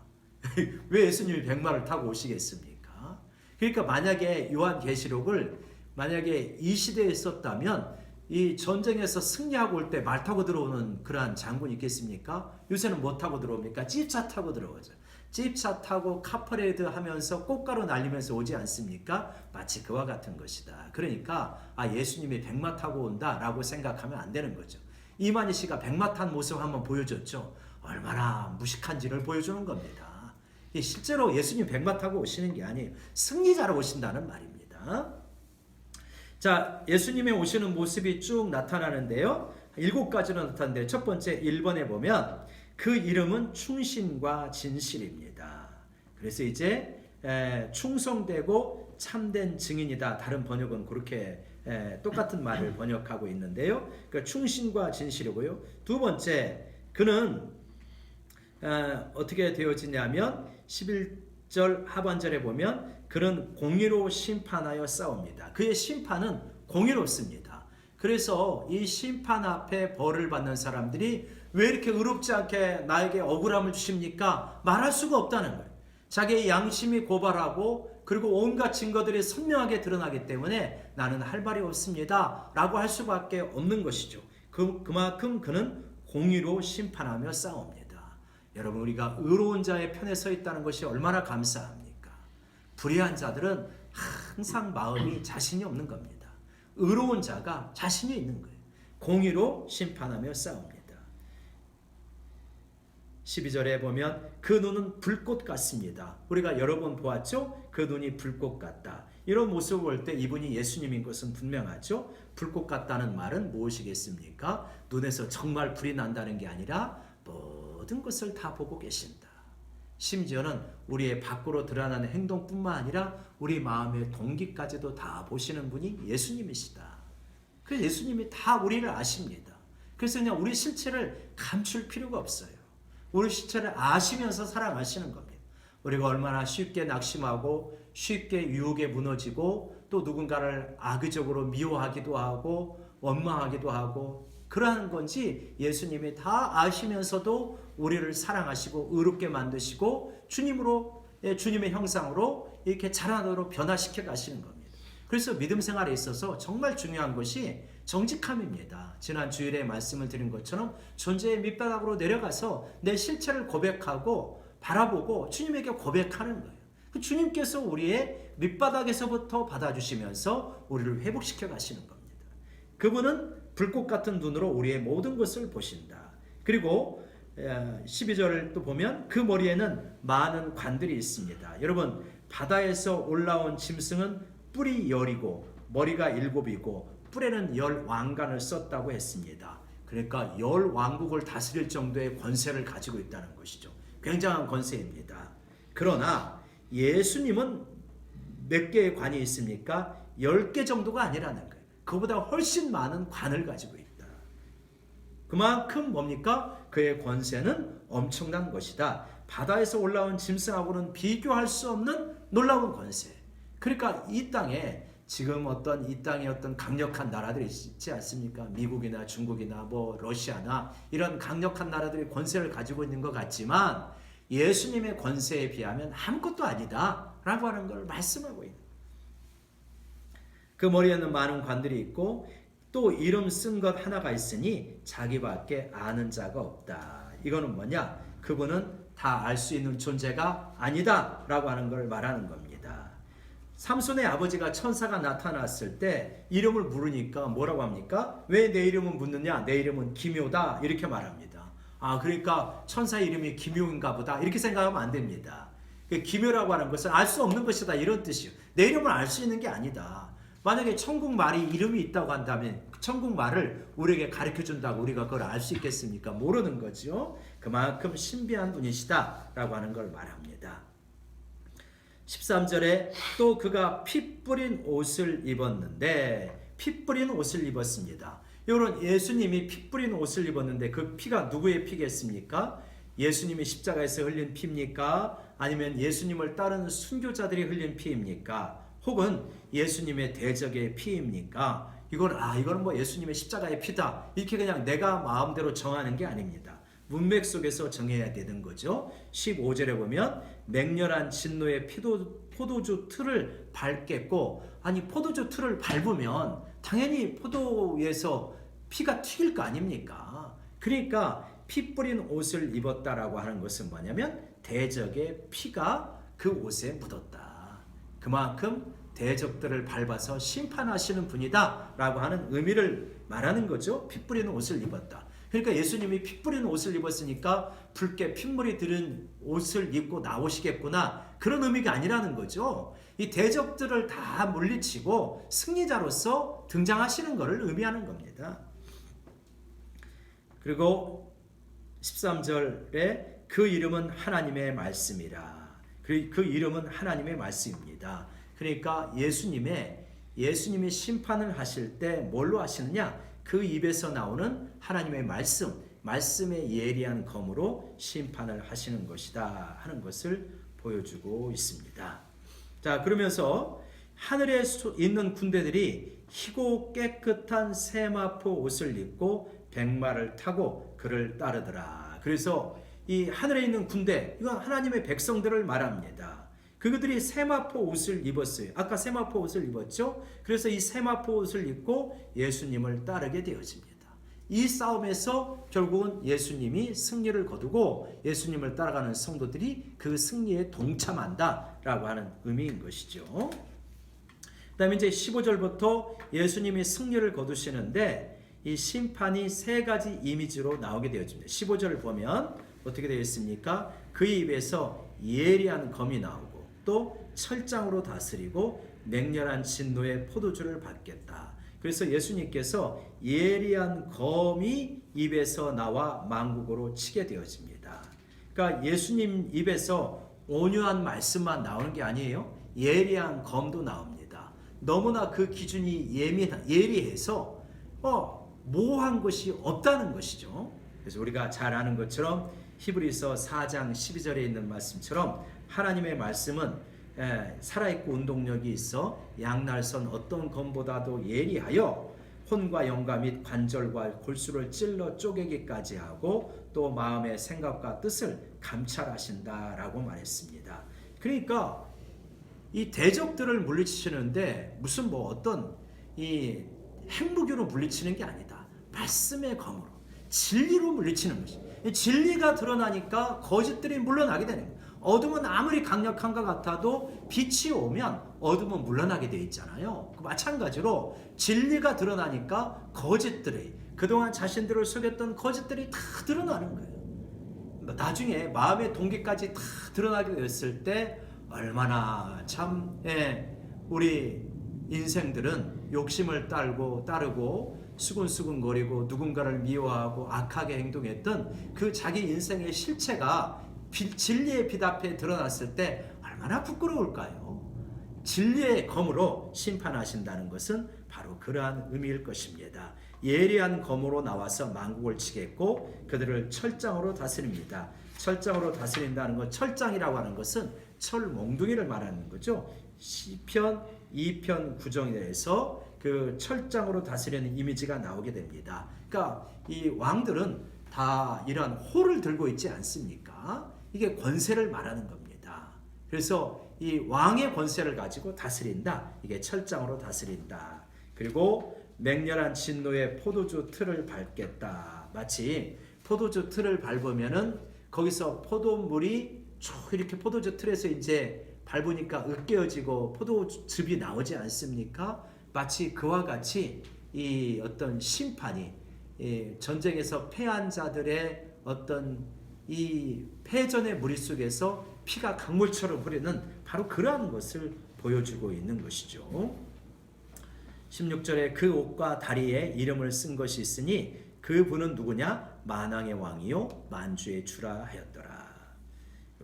왜 예수님이 백마를 타고 오시겠습니까? 그러니까 만약에 요한계시록을 만약에 이 시대에 썼다면 이 전쟁에서 승리하고 올 때 말 타고 들어오는 그러한 장군이 있겠습니까? 요새는 뭐 타고 들어옵니까? 찝차 타고 들어오죠. 찝차 타고 카퍼레이드 하면서 꽃가루 날리면서 오지 않습니까? 마치 그와 같은 것이다. 그러니까 예수님이 백마 타고 온다라고 생각하면 안 되는 거죠. 이만희 씨가 백마 탄 모습 한번 보여줬죠. 얼마나 무식한지를 보여주는 겁니다. 실제로 예수님 백마 타고 오시는 게 아니에요. 승리자로 오신다는 말입니다. 자, 예수님의 오시는 모습이 쭉 나타나는데요. 7가지로 나타나는데 첫 번째 1번에 보면 그 이름은 충신과 진실입니다. 그래서 이제 충성되고 참된 증인이다. 다른 번역은 그렇게 똑같은 말을 번역하고 있는데요. 그러니까 충신과 진실이고요. 두 번째, 그는 어떻게 되어지냐면 11절 하반절에 보면 그는 공의로 심판하여 싸웁니다. 그의 심판은 공의롭습니다. 그래서 이 심판 앞에 벌을 받는 사람들이 왜 이렇게 의롭지 않게 나에게 억울함을 주십니까? 말할 수가 없다는 거예요. 자기의 양심이 고발하고 그리고 온갖 증거들이 선명하게 드러나기 때문에 나는 할 말이 없습니다 라고 할 수밖에 없는 것이죠. 그만큼 그는 공의로 심판하며 싸웁니다. 여러분, 우리가 의로운 자의 편에 서 있다는 것이 얼마나 감사합니까? 불의한 자들은 항상 마음이 자신이 없는 겁니다. 의로운 자가 자신이 있는 거예요. 공의로 심판하며 싸웁니다. 12절에 보면 그 눈은 불꽃 같습니다. 우리가 여러 번 보았죠? 그 눈이 불꽃 같다. 이런 모습을 볼 때 이분이 예수님인 것은 분명하죠. 불꽃 같다는 말은 무엇이겠습니까? 눈에서 정말 불이 난다는 게 아니라 모든 것을 다 보고 계신다. 심지어는 우리의 밖으로 드러나는 행동뿐만 아니라 우리 마음의 동기까지도 다 보시는 분이 예수님이시다. 그래서 예수님이 다 우리를 아십니다. 그래서 그냥 우리 실체를 감출 필요가 없어요. 우리 실체를 아시면서 살아가시는 겁니다. 우리가 얼마나 쉽게 낙심하고 쉽게 유혹에 무너지고 또 누군가를 악의적으로 미워하기도 하고 원망하기도 하고 그러한 건지 예수님이 다 아시면서도 우리를 사랑하시고 의롭게 만드시고 주님의 형상으로 이렇게 자라도록 변화시켜 가시는 겁니다. 그래서 믿음 생활에 있어서 정말 중요한 것이 정직함입니다. 지난 주일에 말씀을 드린 것처럼 존재의 밑바닥으로 내려가서 내 실체를 고백하고 바라보고 주님에게 고백하는 거예요. 주님께서 우리의 밑바닥에서부터 받아주시면서 우리를 회복시켜 가시는 겁니다. 그분은 불꽃 같은 눈으로 우리의 모든 것을 보신다. 그리고 12절을 또 보면 그 머리에는 많은 관들이 있습니다. 여러분, 바다에서 올라온 짐승은 뿔이 10이고 머리가 7이고 뿔에는 10왕관을 썼다고 했습니다. 그러니까 10왕국을 다스릴 정도의 권세를 가지고 있다는 것이죠. 굉장한 권세입니다. 그러나 예수님은 몇 개의 관이 있습니까? 10개 정도가 아니라는 거예요. 그보다 훨씬 많은 관을 가지고 있다. 그만큼 뭡니까? 그의 권세는 엄청난 것이다. 바다에서 올라온 짐승하고는 비교할 수 없는 놀라운 권세. 그러니까 이 땅에 지금 이 땅에 어떤 강력한 나라들이 있지 않습니까? 미국이나 중국이나 러시아나 이런 강력한 나라들이 권세를 가지고 있는 것 같지만 예수님의 권세에 비하면 아무것도 아니다 라고 하는 걸 말씀하고 있는 거예요. 그 머리에는 많은 관들이 있고 또 이름 쓴 것 하나가 있으니 자기밖에 아는 자가 없다. 이거는 뭐냐? 그분은 다 알 수 있는 존재가 아니다 라고 하는 걸 말하는 겁니다. 삼손의 아버지가 천사가 나타났을 때 이름을 물으니까 뭐라고 합니까? 왜 내 이름을 묻느냐? 내 이름은 기묘다 이렇게 말합니다. 그러니까 천사 이름이 기묘인가 보다 이렇게 생각하면 안 됩니다. 기묘라고 하는 것은 알 수 없는 것이다 이런 뜻이에요. 내 이름을 알 수 있는 게 아니다. 만약에 천국 말이 이름이 있다고 한다면 천국 말을 우리에게 가르쳐 준다고 우리가 그걸 알 수 있겠습니까? 모르는 거죠. 그만큼 신비한 분이시다 라고 하는 걸 말합니다. 13절에 또 그가 피 뿌린 옷을 입었는데 피 뿌린 옷을 입었습니다. 이런 예수님이 피 뿌린 옷을 입었는데 그 피가 누구의 피겠습니까? 예수님이 십자가에서 흘린 피입니까? 아니면 예수님을 따르는 순교자들이 흘린 피입니까? 혹은 예수님의 대적의 피입니까? 이건 예수님의 십자가의 피다. 이렇게 그냥 내가 마음대로 정하는 게 아닙니다. 문맥 속에서 정해야 되는 거죠. 15절에 보면 맹렬한 진노의 포도주 틀을 밟겠고 포도주 틀을 밟으면 당연히 포도에서 피가 튀길 거 아닙니까? 그러니까 피 뿌린 옷을 입었다라고 하는 것은 뭐냐면 대적의 피가 그 옷에 묻었다. 그만큼 대적들을 밟아서 심판하시는 분이다 라고 하는 의미를 말하는 거죠. 피 뿌리는 옷을 입었다. 그러니까 예수님이 피 뿌리는 옷을 입었으니까 붉게 핏물이 들은 옷을 입고 나오시겠구나 그런 의미가 아니라는 거죠. 이 대적들을 다 물리치고 승리자로서 등장하시는 것을 의미하는 겁니다. 그리고 13절에 그 이름은 하나님의 말씀이라. 그 이름은 하나님의 말씀입니다. 그러니까 예수님이 심판을 하실 때 뭘로 하시느냐? 그 입에서 나오는 하나님의 말씀의 예리한 검으로 심판을 하시는 것이다 하는 것을 보여주고 있습니다. 자, 그러면서 하늘에 있는 군대들이 희고 깨끗한 세마포 옷을 입고 백마를 타고 그를 따르더라. 그래서 이 하늘에 있는 군대, 이건 하나님의 백성들을 말합니다. 그들이 세마포 옷을 입었어요. 아까 세마포 옷을 입었죠? 그래서 이 세마포 옷을 입고 예수님을 따르게 되어집니다. 이 싸움에서 결국은 예수님이 승리를 거두고 예수님을 따라가는 성도들이 그 승리에 동참한다라고 하는 의미인 것이죠. 그다음에 이제 15절부터 예수님이 승리를 거두시는데 이 심판이 세 가지 이미지로 나오게 되어집니다. 15절을 보면 어떻게 되어 있습니까? 그의 입에서 예리한 검이 나오고 또 철장으로 다스리고 맹렬한 진노의 포도주를 받겠다. 그래서 예수님께서 예리한 검이 입에서 나와 만국으로 치게 되어집니다. 그러니까 예수님 입에서 온유한 말씀만 나오는 게 아니에요. 예리한 검도 나옵니다. 너무나 그 기준이 예리해서 모호한 것이 없다는 것이죠. 그래서 우리가 잘 아는 것처럼 히브리서 4장 12절에 있는 말씀처럼 하나님의 말씀은 살아있고 운동력이 있어 양날선 어떤 검보다도 예리하여 혼과 영과 및 관절과 골수를 찔러 쪼개기까지 하고 또 마음의 생각과 뜻을 감찰하신다라고 말했습니다. 그러니까 이 대적들을 물리치시는데 무슨 어떤 이 핵무기로 물리치는 게 아니다. 말씀의 검으로 진리로 물리치는 것이. 진리가 드러나니까 거짓들이 물러나게 되는 거예요. 어둠은 아무리 강력한 것 같아도 빛이 오면 어둠은 물러나게 돼 있잖아요. 마찬가지로 진리가 드러나니까 거짓들이 그동안 자신들을 속였던 거짓들이 다 드러나는 거예요. 나중에 마음의 동기까지 다 드러나게 됐을 때 얼마나 참 우리 인생들은 욕심을 따르고 수근수근거리고 누군가를 미워하고 악하게 행동했던 그 자기 인생의 실체가 진리의 빛 앞에 드러났을 때 얼마나 부끄러울까요? 진리의 검으로 심판하신다는 것은 바로 그러한 의미일 것입니다. 예리한 검으로 나와서 만국을 치겠고 그들을 철장으로 다스립니다. 철장으로 다스린다는 것, 철장이라고 하는 것은 철몽둥이를 말하는 거죠. 시편 2편 9절에서 그 철장으로 다스리는 이미지가 나오게 됩니다. 그러니까 이 왕들은 다 이런 호를 들고 있지 않습니까? 이게 권세를 말하는 겁니다. 그래서 이 왕의 권세를 가지고 다스린다. 이게 철장으로 다스린다. 그리고 맹렬한 진노의 포도주 틀을 밟겠다. 마치 포도주 틀을 밟으면은 거기서 포도물이 쭉 이렇게 포도주 틀에서 이제 밟으니까 으깨어지고 포도즙이 나오지 않습니까? 마치 그와 같이 이 어떤 심판이 전쟁에서 패한 자들의 어떤 이 패전의 무리 속에서 피가 강물처럼 흐르는 바로 그러한 것을 보여주고 있는 것이죠. 16절에 그 옷과 다리에 이름을 쓴 것이 있으니 그분은 누구냐? 만왕의 왕이요 만주의 주라 하였더라.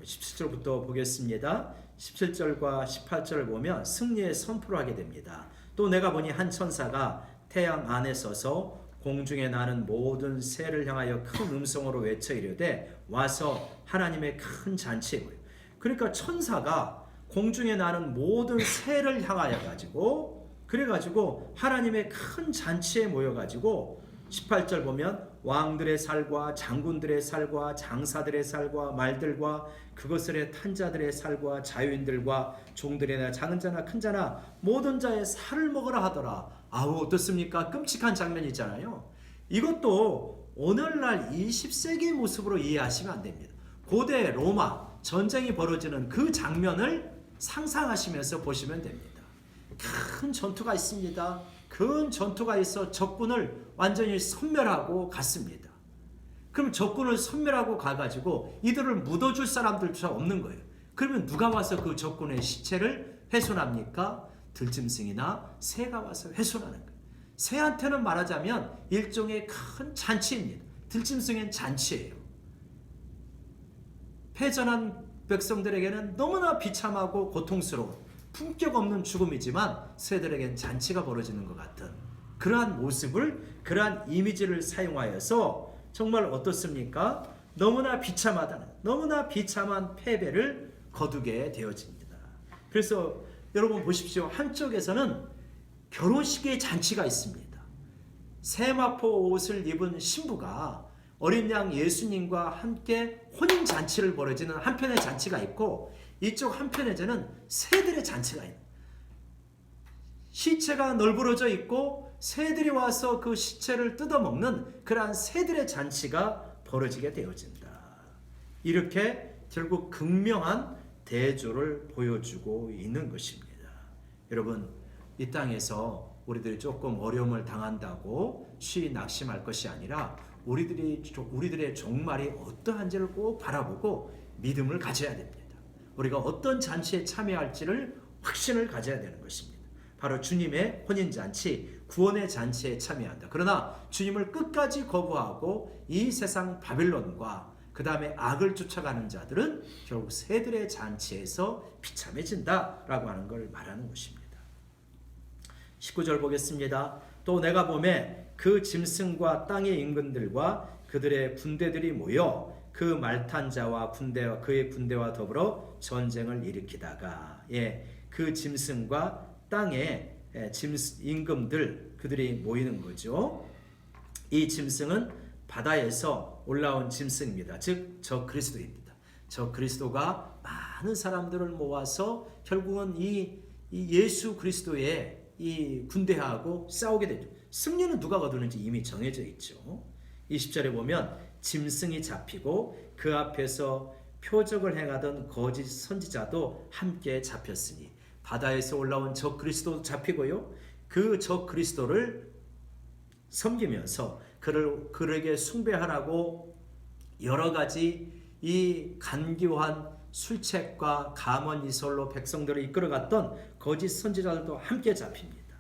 17절부터 보겠습니다. 17절과 18절을 보면 승리의 선포를 하게 됩니다. 또 내가 보니 한 천사가 태양 안에 서서 공중에 나는 모든 새를 향하여 큰 음성으로 외쳐 이르되 와서 하나님의 큰 잔치에 모여. 그러니까 천사가 공중에 나는 모든 새를 향하여 가지고 그래가지고 하나님의 큰 잔치에 모여가지고 18절 보면 왕들의 살과 장군들의 살과 장사들의 살과 말들과 그것을에 탄 자들의 살과 자유인들과 종들이나 작은 자나 큰 자나 모든 자의 살을 먹으라 하더라. 아우 어떻습니까? 끔찍한 장면이잖아요. 이것도 오늘날 20세기의 모습으로 이해하시면 안 됩니다. 고대 로마 전쟁이 벌어지는 그 장면을 상상하시면서 보시면 됩니다. 큰 전투가 있습니다. 큰 전투가 있어 적군을 완전히 섬멸하고 갔습니다. 그럼 적군을 섬멸하고 가가지고 이들을 묻어줄 사람들조차 없는 거예요. 그러면 누가 와서 그 적군의 시체를 훼손합니까? 들짐승이나 새가 와서 훼손하는 거예요. 새한테는 말하자면 일종의 큰 잔치입니다. 들짐승은 잔치예요. 패전한 백성들에게는 너무나 비참하고 고통스러운 품격 없는 죽음이지만 새들에겐 잔치가 벌어지는 것 같은 그러한 모습을 그러한 이미지를 사용하여서 정말 어떻습니까? 너무나 비참하다는 너무나 비참한 패배를 거두게 되어집니다. 그래서 여러분 보십시오. 한쪽에서는 결혼식의 잔치가 있습니다. 세마포 옷을 입은 신부가 어린 양 예수님과 함께 혼인 잔치를 벌어지는 한편의 잔치가 있고 이쪽 한편에는 새들의 잔치가 있는 시체가 널브러져 있고 새들이 와서 그 시체를 뜯어먹는 그러한 새들의 잔치가 벌어지게 되어진다. 이렇게 결국 극명한 대조를 보여주고 있는 것입니다. 여러분 이 땅에서 우리들이 조금 어려움을 당한다고 쉬이 낙심할 것이 아니라 우리들의 종말이 어떠한지를 꼭 바라보고 믿음을 가져야 됩니다. 우리가 어떤 잔치에 참여할지를 확신을 가져야 되는 것입니다. 바로 주님의 혼인잔치, 구원의 잔치에 참여한다. 그러나 주님을 끝까지 거부하고 이 세상 바빌론과 그 다음에 악을 쫓아가는 자들은 결국 새들의 잔치에서 비참해진다라고 하는 걸 말하는 것입니다. 19절 보겠습니다. 또 내가 보매 그 짐승과 땅의 임금들과 그들의 군대들이 모여 그 말탄 자와 군대와 그의 군대와 더불어 전쟁을 일으키다가 그 짐승과 땅의 임금들 그들이 모이는 거죠. 이 짐승은 바다에서 올라온 짐승입니다. 즉 저 그리스도입니다. 저 그리스도가 많은 사람들을 모아서 결국은 이 예수 그리스도의 이 군대하고 싸우게 되죠. 승리는 누가 거두는지 이미 정해져 있죠. 20절에 보면 짐승이 잡히고 그 앞에서 표적을 행하던 거짓 선지자도 함께 잡혔으니 바다에서 올라온 저 그리스도도 잡히고요. 그 저 그리스도를 섬기면서 그에게 숭배하라고 여러 가지 이 간교한 술책과 감언 이설로 백성들을 이끌어갔던 거짓 선지자들도 함께 잡힙니다.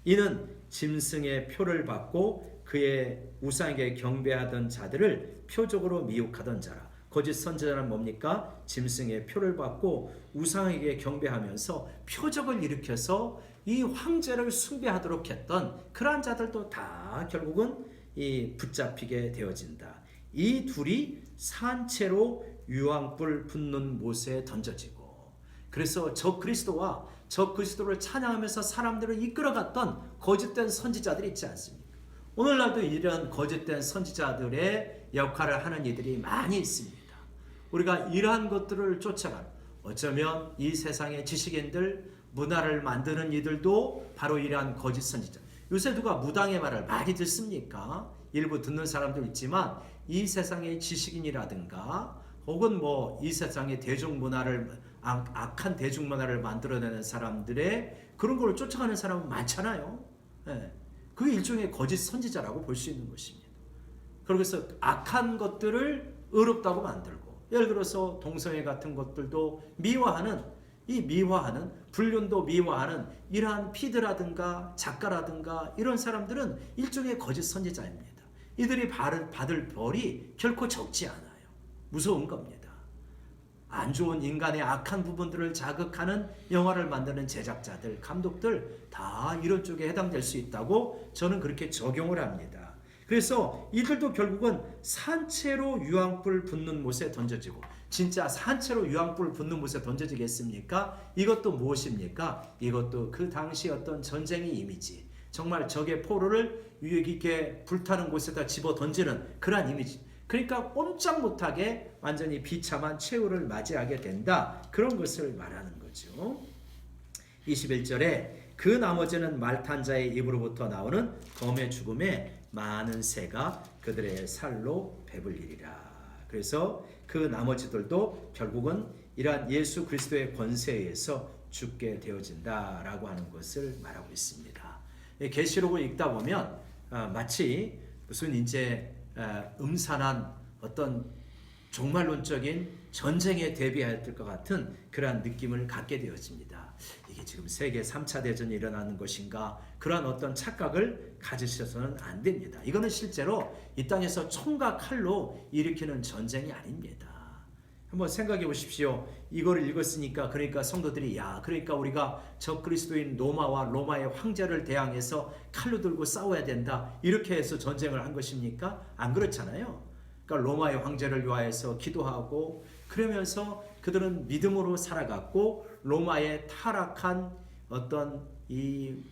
이는 짐승의 표를 받고 그의 우상에게 경배하던 자들을 표적으로 미혹하던 자라. 거짓 선지자는 뭡니까? 짐승의 표를 받고 우상에게 경배하면서 표적을 일으켜서 이 황제를 숭배하도록 했던 그러한 자들도 다 결국은 이 붙잡히게 되어진다. 이 둘이 산채로 유황불 붙는 못에 던져지고, 그래서 저 그리스도와 저 그리스도를 찬양하면서 사람들을 이끌어갔던 거짓된 선지자들이 있지 않습니까? 오늘날도 이런 거짓된 선지자들의 역할을 하는 이들이 많이 있습니다. 우리가 이러한 것들을 쫓아가는, 어쩌면 이 세상의 지식인들, 문화를 만드는 이들도 바로 이러한 거짓 선지자. 요새 누가 무당의 말을 많이 듣습니까? 일부 듣는 사람도 있지만 이 세상의 지식인이라든가 혹은 뭐 이 세상의 대중문화를 악한 대중문화를 만들어내는 사람들의 그런 걸 쫓아가는 사람은 많잖아요. 그게 일종의 거짓 선지자라고 볼 수 있는 것입니다. 그래서 악한 것들을 의롭다고 만들고, 예를 들어서 동성애 같은 것들도 미화하는 불륜도 미화하는 이러한 피드라든가 작가라든가 이런 사람들은 일종의 거짓 선지자입니다. 이들이 받을 벌이 결코 적지 않아요. 무서운 겁니다. 안 좋은 인간의 악한 부분들을 자극하는 영화를 만드는 제작자들, 감독들 다 이런 쪽에 해당될 수 있다고 저는 그렇게 적용을 합니다. 그래서 이들도 결국은 산채로 유황불 붙는 못에 던져지고, 진짜 산채로 유황불 붙는 못에 던져지겠습니까? 이것도 무엇입니까? 이것도 그 당시 어떤 전쟁의 이미지, 정말 적의 포로를 이렇게 불타는 곳에다 집어 던지는 그러한 이미지. 그러니까 꼼짝 못하게 완전히 비참한 최후를 맞이하게 된다, 그런 것을 말하는 거죠. 21절에 그 나머지는 말탄 자의 입으로부터 나오는 검의 죽음에 많은 새가 그들의 살로 배불리리라. 그래서 그 나머지들도 결국은 이러한 예수 그리스도의 권세에 의해서 죽게 되어진다라고 하는 것을 말하고 있습니다. 계시록을 읽다 보면 마치 무슨 이제 음산한 어떤 종말론적인 전쟁에 대비할 것 같은 그러한 느낌을 갖게 되어집니다. 이게 지금 세계 3차 대전이 일어나는 것인가, 그러한 어떤 착각을 가지셔서는 안 됩니다. 이거는 실제로 이 땅에서 총과 칼로 일으키는 전쟁이 아닙니다. 한번 생각해 보십시오. 이거를 읽었으니까 그러니까 성도들이 그러니까 우리가 저 그리스도인 로마의 황제를 대항해서 칼로 들고 싸워야 된다, 이렇게 해서 전쟁을 한 것입니까? 안 그렇잖아요. 그러니까 로마의 황제를 위하여서 기도하고, 그러면서 그들은 믿음으로 살아갔고 로마의 타락한 어떤 이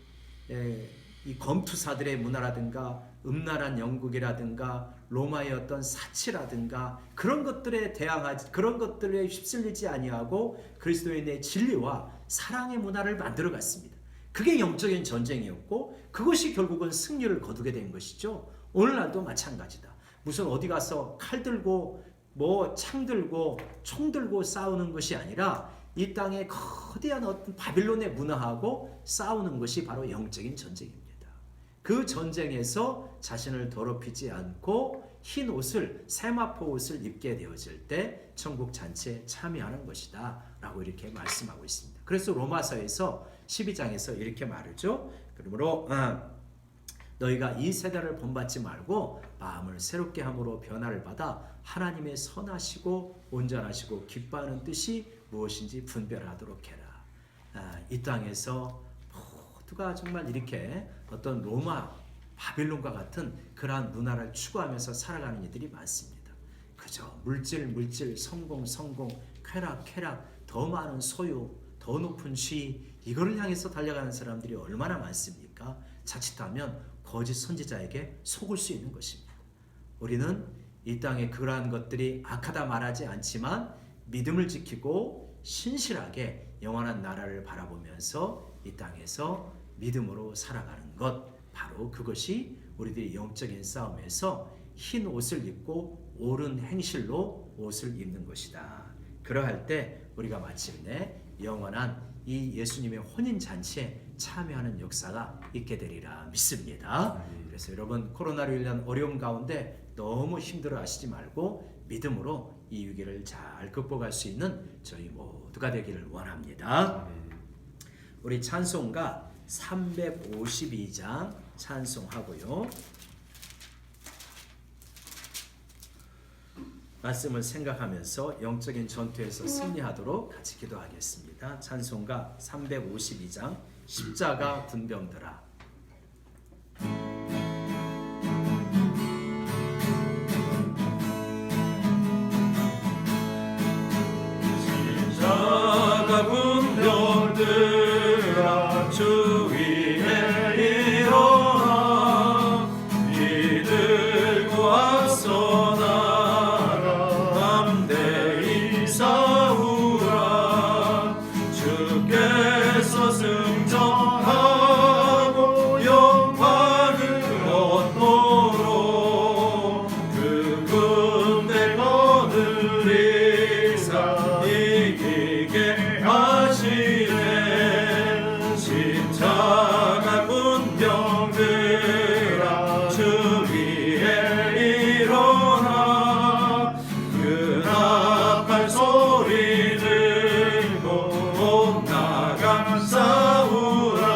검투사들의 문화라든가 음란한 영국이라든가 로마의 어떤 사치라든가 그런 것들에 대항하지, 그런 것들에 휩쓸리지 아니하고 그리스도인의 진리와 사랑의 문화를 만들어 갔습니다. 그게 영적인 전쟁이었고 그것이 결국은 승리를 거두게 된 것이죠. 오늘날도 마찬가지다. 무슨 어디 가서 칼 들고 뭐 창 들고 총 들고 싸우는 것이 아니라 이 땅의 거대한 어떤 바빌론의 문화하고 싸우는 것이 바로 영적인 전쟁입니다. 그 전쟁에서 자신을 더럽히지 않고 흰 옷을, 세마포 옷을 입게 되어질 때 천국 잔치에 참여하는 것이다 라고 이렇게 말씀하고 있습니다. 그래서 로마서에서 12장에서 이렇게 말하죠. 그러므로 너희가 이 세대를 본받지 말고 마음을 새롭게 함으로 변화를 받아 하나님의 선하시고 온전하시고 기뻐하는 뜻이 무엇인지 분별하도록 해라. 이 땅에서 모두가 정말 이렇게 어떤 로마, 바빌론과 같은 그러한 문화를 추구하면서 살아가는 이들이 많습니다. 그저 물질, 성공, 쾌락, 더 많은 소유, 더 높은 지위, 이거를 향해서 달려가는 사람들이 얼마나 많습니까? 자칫하면 거짓 선지자에게 속을 수 있는 것입니다. 우리는 이 땅에 그러한 것들이 악하다 말하지 않지만 믿음을 지키고 신실하게 영원한 나라를 바라보면서 이 땅에서 믿음으로 살아가는 것, 바로 그것이 우리들이 영적인 싸움에서 흰 옷을 입고 옳은 행실로 옷을 입는 것이다. 그러할 때 우리가 마침내 영원한 이 예수님의 혼인잔치에 참여하는 역사가 있게 되리라 믿습니다. 그래서 여러분, 코로나로 인한 어려움 가운데 너무 힘들어 하시지 말고 믿음으로 이 위기를 잘 극복할 수 있는 저희 모두가 되기를 원합니다. 우리 찬송가 352장 찬송하고요. 말씀을 생각하면서 영적인 전투에서 승리하도록 같이 기도하겠습니다. 찬송가 352장 십자가 군병들아. 십자가 군병들아 주 위에 일어나 이들고 앞서 나가 담대히 싸우라. 주께서 승천하고 영광을 얻도록 그 군대 거느리사 이기게 하시네. 십자가 군병들아 주 위에 일어나 그 나팔 소리 들고 못 나가 싸우라.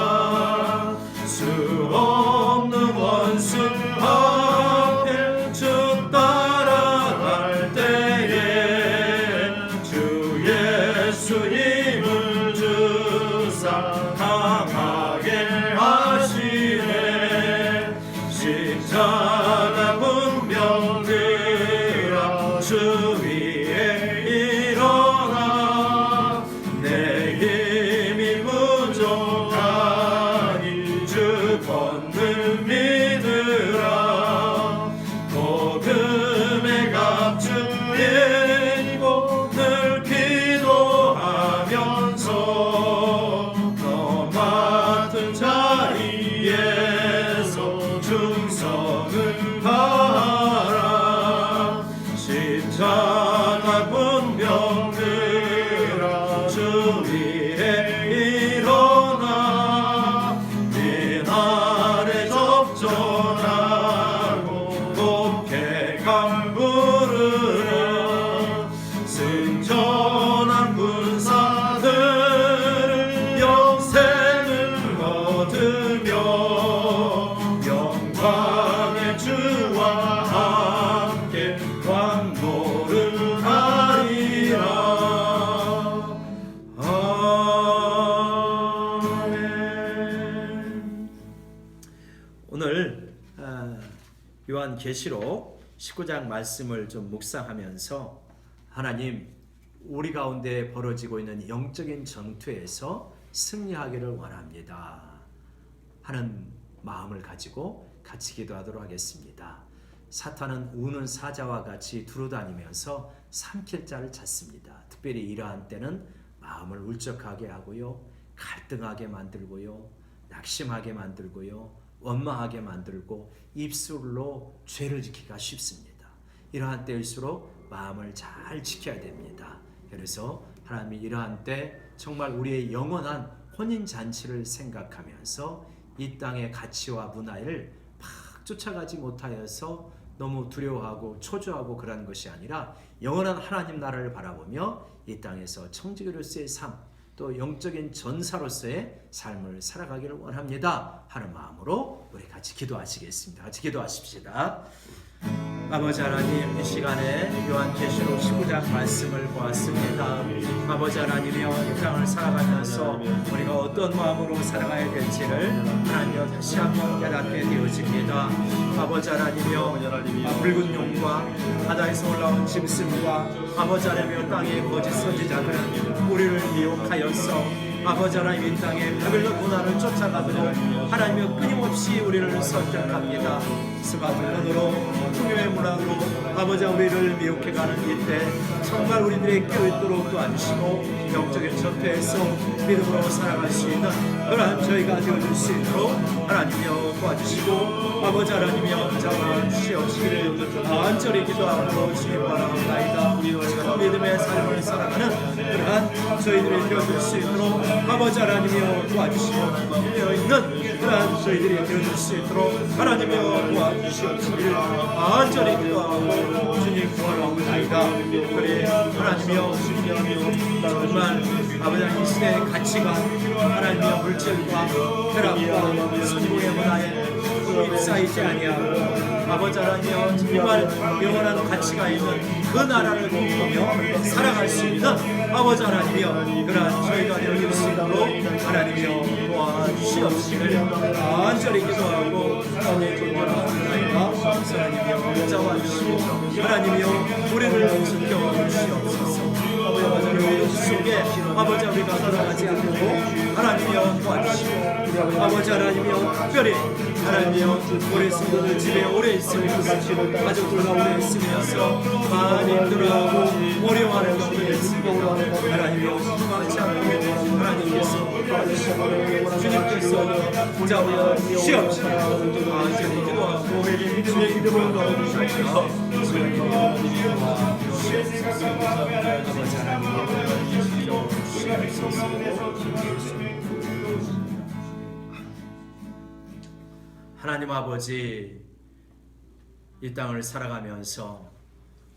수 없는 원수 앞에 주 따라갈 때에 주 예수 힘을 주사 강하게 하시네. 십자가 군병들아 주 위에 일어나 내 힘이 부족하니 주 권능 믿으라. 복음의 갑주에 입고 늘 기도하면서 너 맡은 자리에서 충성을 다하라. 십자가 군병들아 주 위에 일어나 이날에 접전하고 높게 강구르라. 승천한 군사들을 영생을 얻으며 영광의 주와 함께 왕노를 하리라. 아멘. 오늘 요한계시록 19장 말씀을 좀 묵상하면서 하나님, 우리 가운데 벌어지고 있는 영적인 전투에서 승리하기를 원합니다 하는 마음을 가지고 같이 기도하도록 하겠습니다. 사탄은 우는 사자와 같이 두루다니면서 삼킬 자를 찾습니다. 특별히 이러한 때는 마음을 울적하게 하고요, 갈등하게 만들고요, 낙심하게 만들고요, 원망하게 만들고 입술로 죄를 지키기가 쉽습니다. 이러한 때일수록 마음을 잘 지켜야 됩니다. 그래서 하나님이 이러한 때 정말 우리의 영원한 혼인잔치를 생각하면서 이 땅의 가치와 문화를 막 쫓아가지 못하여서 너무 두려워하고 초조하고 그런 것이 아니라 영원한 하나님 나라를 바라보며 이 땅에서 청지기로서의 삶, 또 영적인 전사로서의 삶을 살아가기를 원합니다 하는 마음으로 우리 같이 기도하시겠습니다. 같이 기도하십시다. 아버지 하나님, 이 시간에 요한계시록 19장 말씀을 보았습니다. 아버지 하나님이여, 이 땅을 살아가면서 우리가 어떤 마음으로 살아가야 될지를 하나님이여 다시 한번 깨닫게 되어집니다. 아버지 하나님이여, 붉은 용과 바다에서 올라온 짐승과 아버지 하나님이여, 땅의 거짓 선지자들은 우리를 미혹하여서 아버지 하나님 이 땅에 바벨론 문화를 쫓아가도록 하나님이여 끊임없이 우리를 선택합니다. 스마트폰으로 풍요의 문화로 아버지 우리를 미혹해가는 이때 정말 우리들의 깨어있도록 도와주시고 영적인 전투에서 믿음으로 살아갈 수 있는 그러한 저희가 되어줄 수 있도록 하나님이여 도와주시고 아버지 하나님이여 잡아주시옵시기를 간절히 기도하고 주님 바라옵나이다. 참 믿음의 삶을 살아가는 그러한 저희들이 되어줄 수 있도록 아버지 하나님이여 도와주시고 되어있는 그러한 저희들이 되어줄 수 있도록 하나님이여 도와주시옵시기를 간절히 기도하고 주님 구하옵나이다. 그래 하나님이여 정말 아버지 하나님 이 시대의 가치가 하나님이여 물질과 쾌락과 성공의 문화에 휩싸이지 아니하고 아버지 하나님이여 정말 영원한 가치가 있는 그 나라를 공부하며 살아갈 수 있는 아버지 하나님이여 그러한 저희가 되어질 수 있도록 하나님이여 도와주시옵시기를 간절히 기도하고 존경하옵나이다. 하나님이여 붙잡아 주시고 하나님이여 우리를 지켜주시옵소서. 아버지 우리 속에 아버지 우리가 돌아가지 않고 하나님이여 도와주시고 아버지 하나님이여 특별히 하나님이여 우리 성도들 집에 오래 있으면서 가족들과 오래 있으면서 많이 힘들어하고 어려워하는 것들이 있습니다. 하나님이여 희망치 않고 하나님께서 주님께서 붙잡아 주시옵시고 간절히 기도하고 주님의 이름을 넣어주시옵소서. 아버지 하나님이여 하나님 아버지, 이 땅을 살아가면서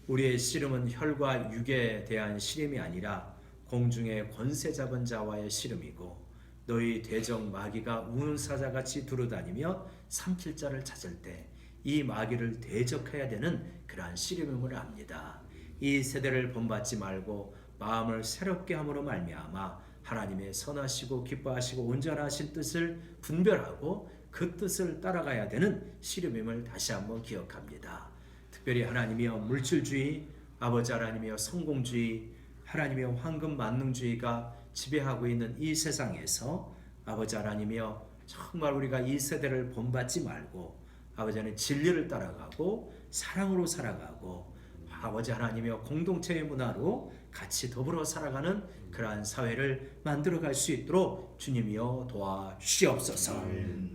우리의 씨름은 혈과 육에 대한 씨름이 아니라 공중의 권세 잡은 자와의 씨름이고 너희 대적 마귀가 우는 사자같이 두루다니며 삼킬 자를 찾을 때 이 마귀를 대적해야 되는 그러한 씨름임을 압니다. 이 세대를 본받지 말고 마음을 새롭게 함으로 말미암아 하나님의 선하시고 기뻐하시고 온전하신 뜻을 분별하고 그 뜻을 따라가야 되는 씨름임을 다시 한번 기억합니다. 특별히 하나님이여 물질주의, 아버지 하나님이여 성공주의, 하나님이여 황금 만능주의가 지배하고 있는 이 세상에서 아버지 하나님이여 정말 우리가 이 세대를 본받지 말고 아버지 하나님 진리를 따라가고 사랑으로 살아가고 아버지 하나님이여 공동체의 문화로 같이 더불어 살아가는 그러한 사회를 만들어갈 수 있도록 주님이여 도와주시옵소서.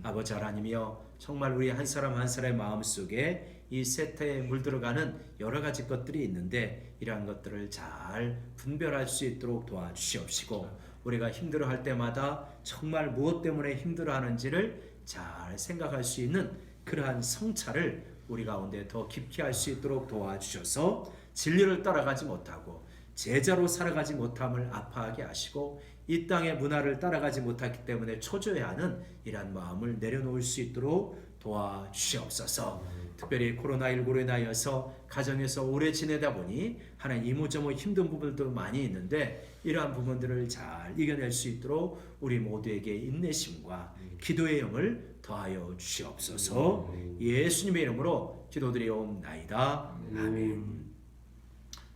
아버지 하나님이여 정말 우리 한 사람 한 사람의 마음속에 이 세태에 물들어가는 여러 가지 것들이 있는데 이러한 것들을 잘 분별할 수 있도록 도와주시옵시고 우리가 힘들어할 때마다 정말 무엇 때문에 힘들어하는지를 잘 생각할 수 있는 그러한 성찰을 우리 가운데 더 깊게 할 수 있도록 도와주셔서 진리를 따라가지 못하고 제자로 살아가지 못함을 아파하게 하시고 이 땅의 문화를 따라가지 못했기 때문에 초조해하는 이러한 마음을 내려놓을 수 있도록 도와주시옵소서. 특별히 코로나19로 인하여서 가정에서 오래 지내다 보니 하나님 이모저모 힘든 부분도 많이 있는데 이러한 부분들을 잘 이겨낼 수 있도록 우리 모두에게 인내심과 기도의 영을 더하여 주시옵소서. 예수님의 이름으로 기도드리옵나이다. 아멘.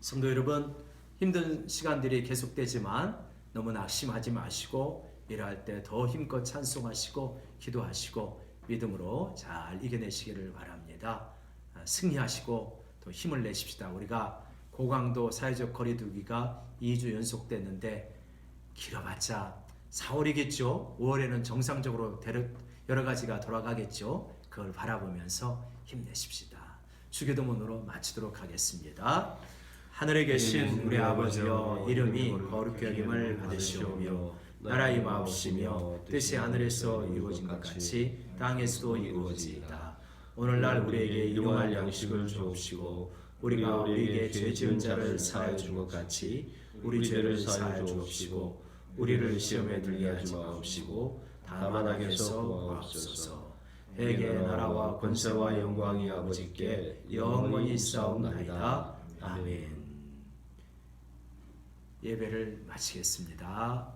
성도 여러분, 힘든 시간들이 계속되지만 너무 낙심하지 마시고 일할 때 더 힘껏 찬송하시고 기도하시고 믿음으로 잘 이겨내시기를 바랍니다. 승리하시고 또 힘을 내십시다. 우리가 고강도 사회적 거리두기가 2주 연속됐는데 길어봤자 4월이겠죠. 5월에는 정상적으로 여러 가지가 돌아가겠죠. 그걸 바라보면서 힘내십시다. 주기도문으로 마치도록 하겠습니다. 하늘에 계신 우리 아버지여 이름이 거룩히 여김을 받으시오며 나라 임하옵시며 뜻이 하늘에서 이루어진 것 같이 땅에서도 이루어지이다. 오늘날 우리에게 일용할 양식을 주옵시고 우리가 우리에게 죄 지은 자를 사하여 준 것 같이 우리 죄를 사하여 주옵시고 우리를 시험에 들게 하지 마옵시고 다만 악에서 구하옵소서. 회개 나라와 권세와 영광이 아버지께 영원히 있사옵나이다. 아멘. 예배를 마치겠습니다.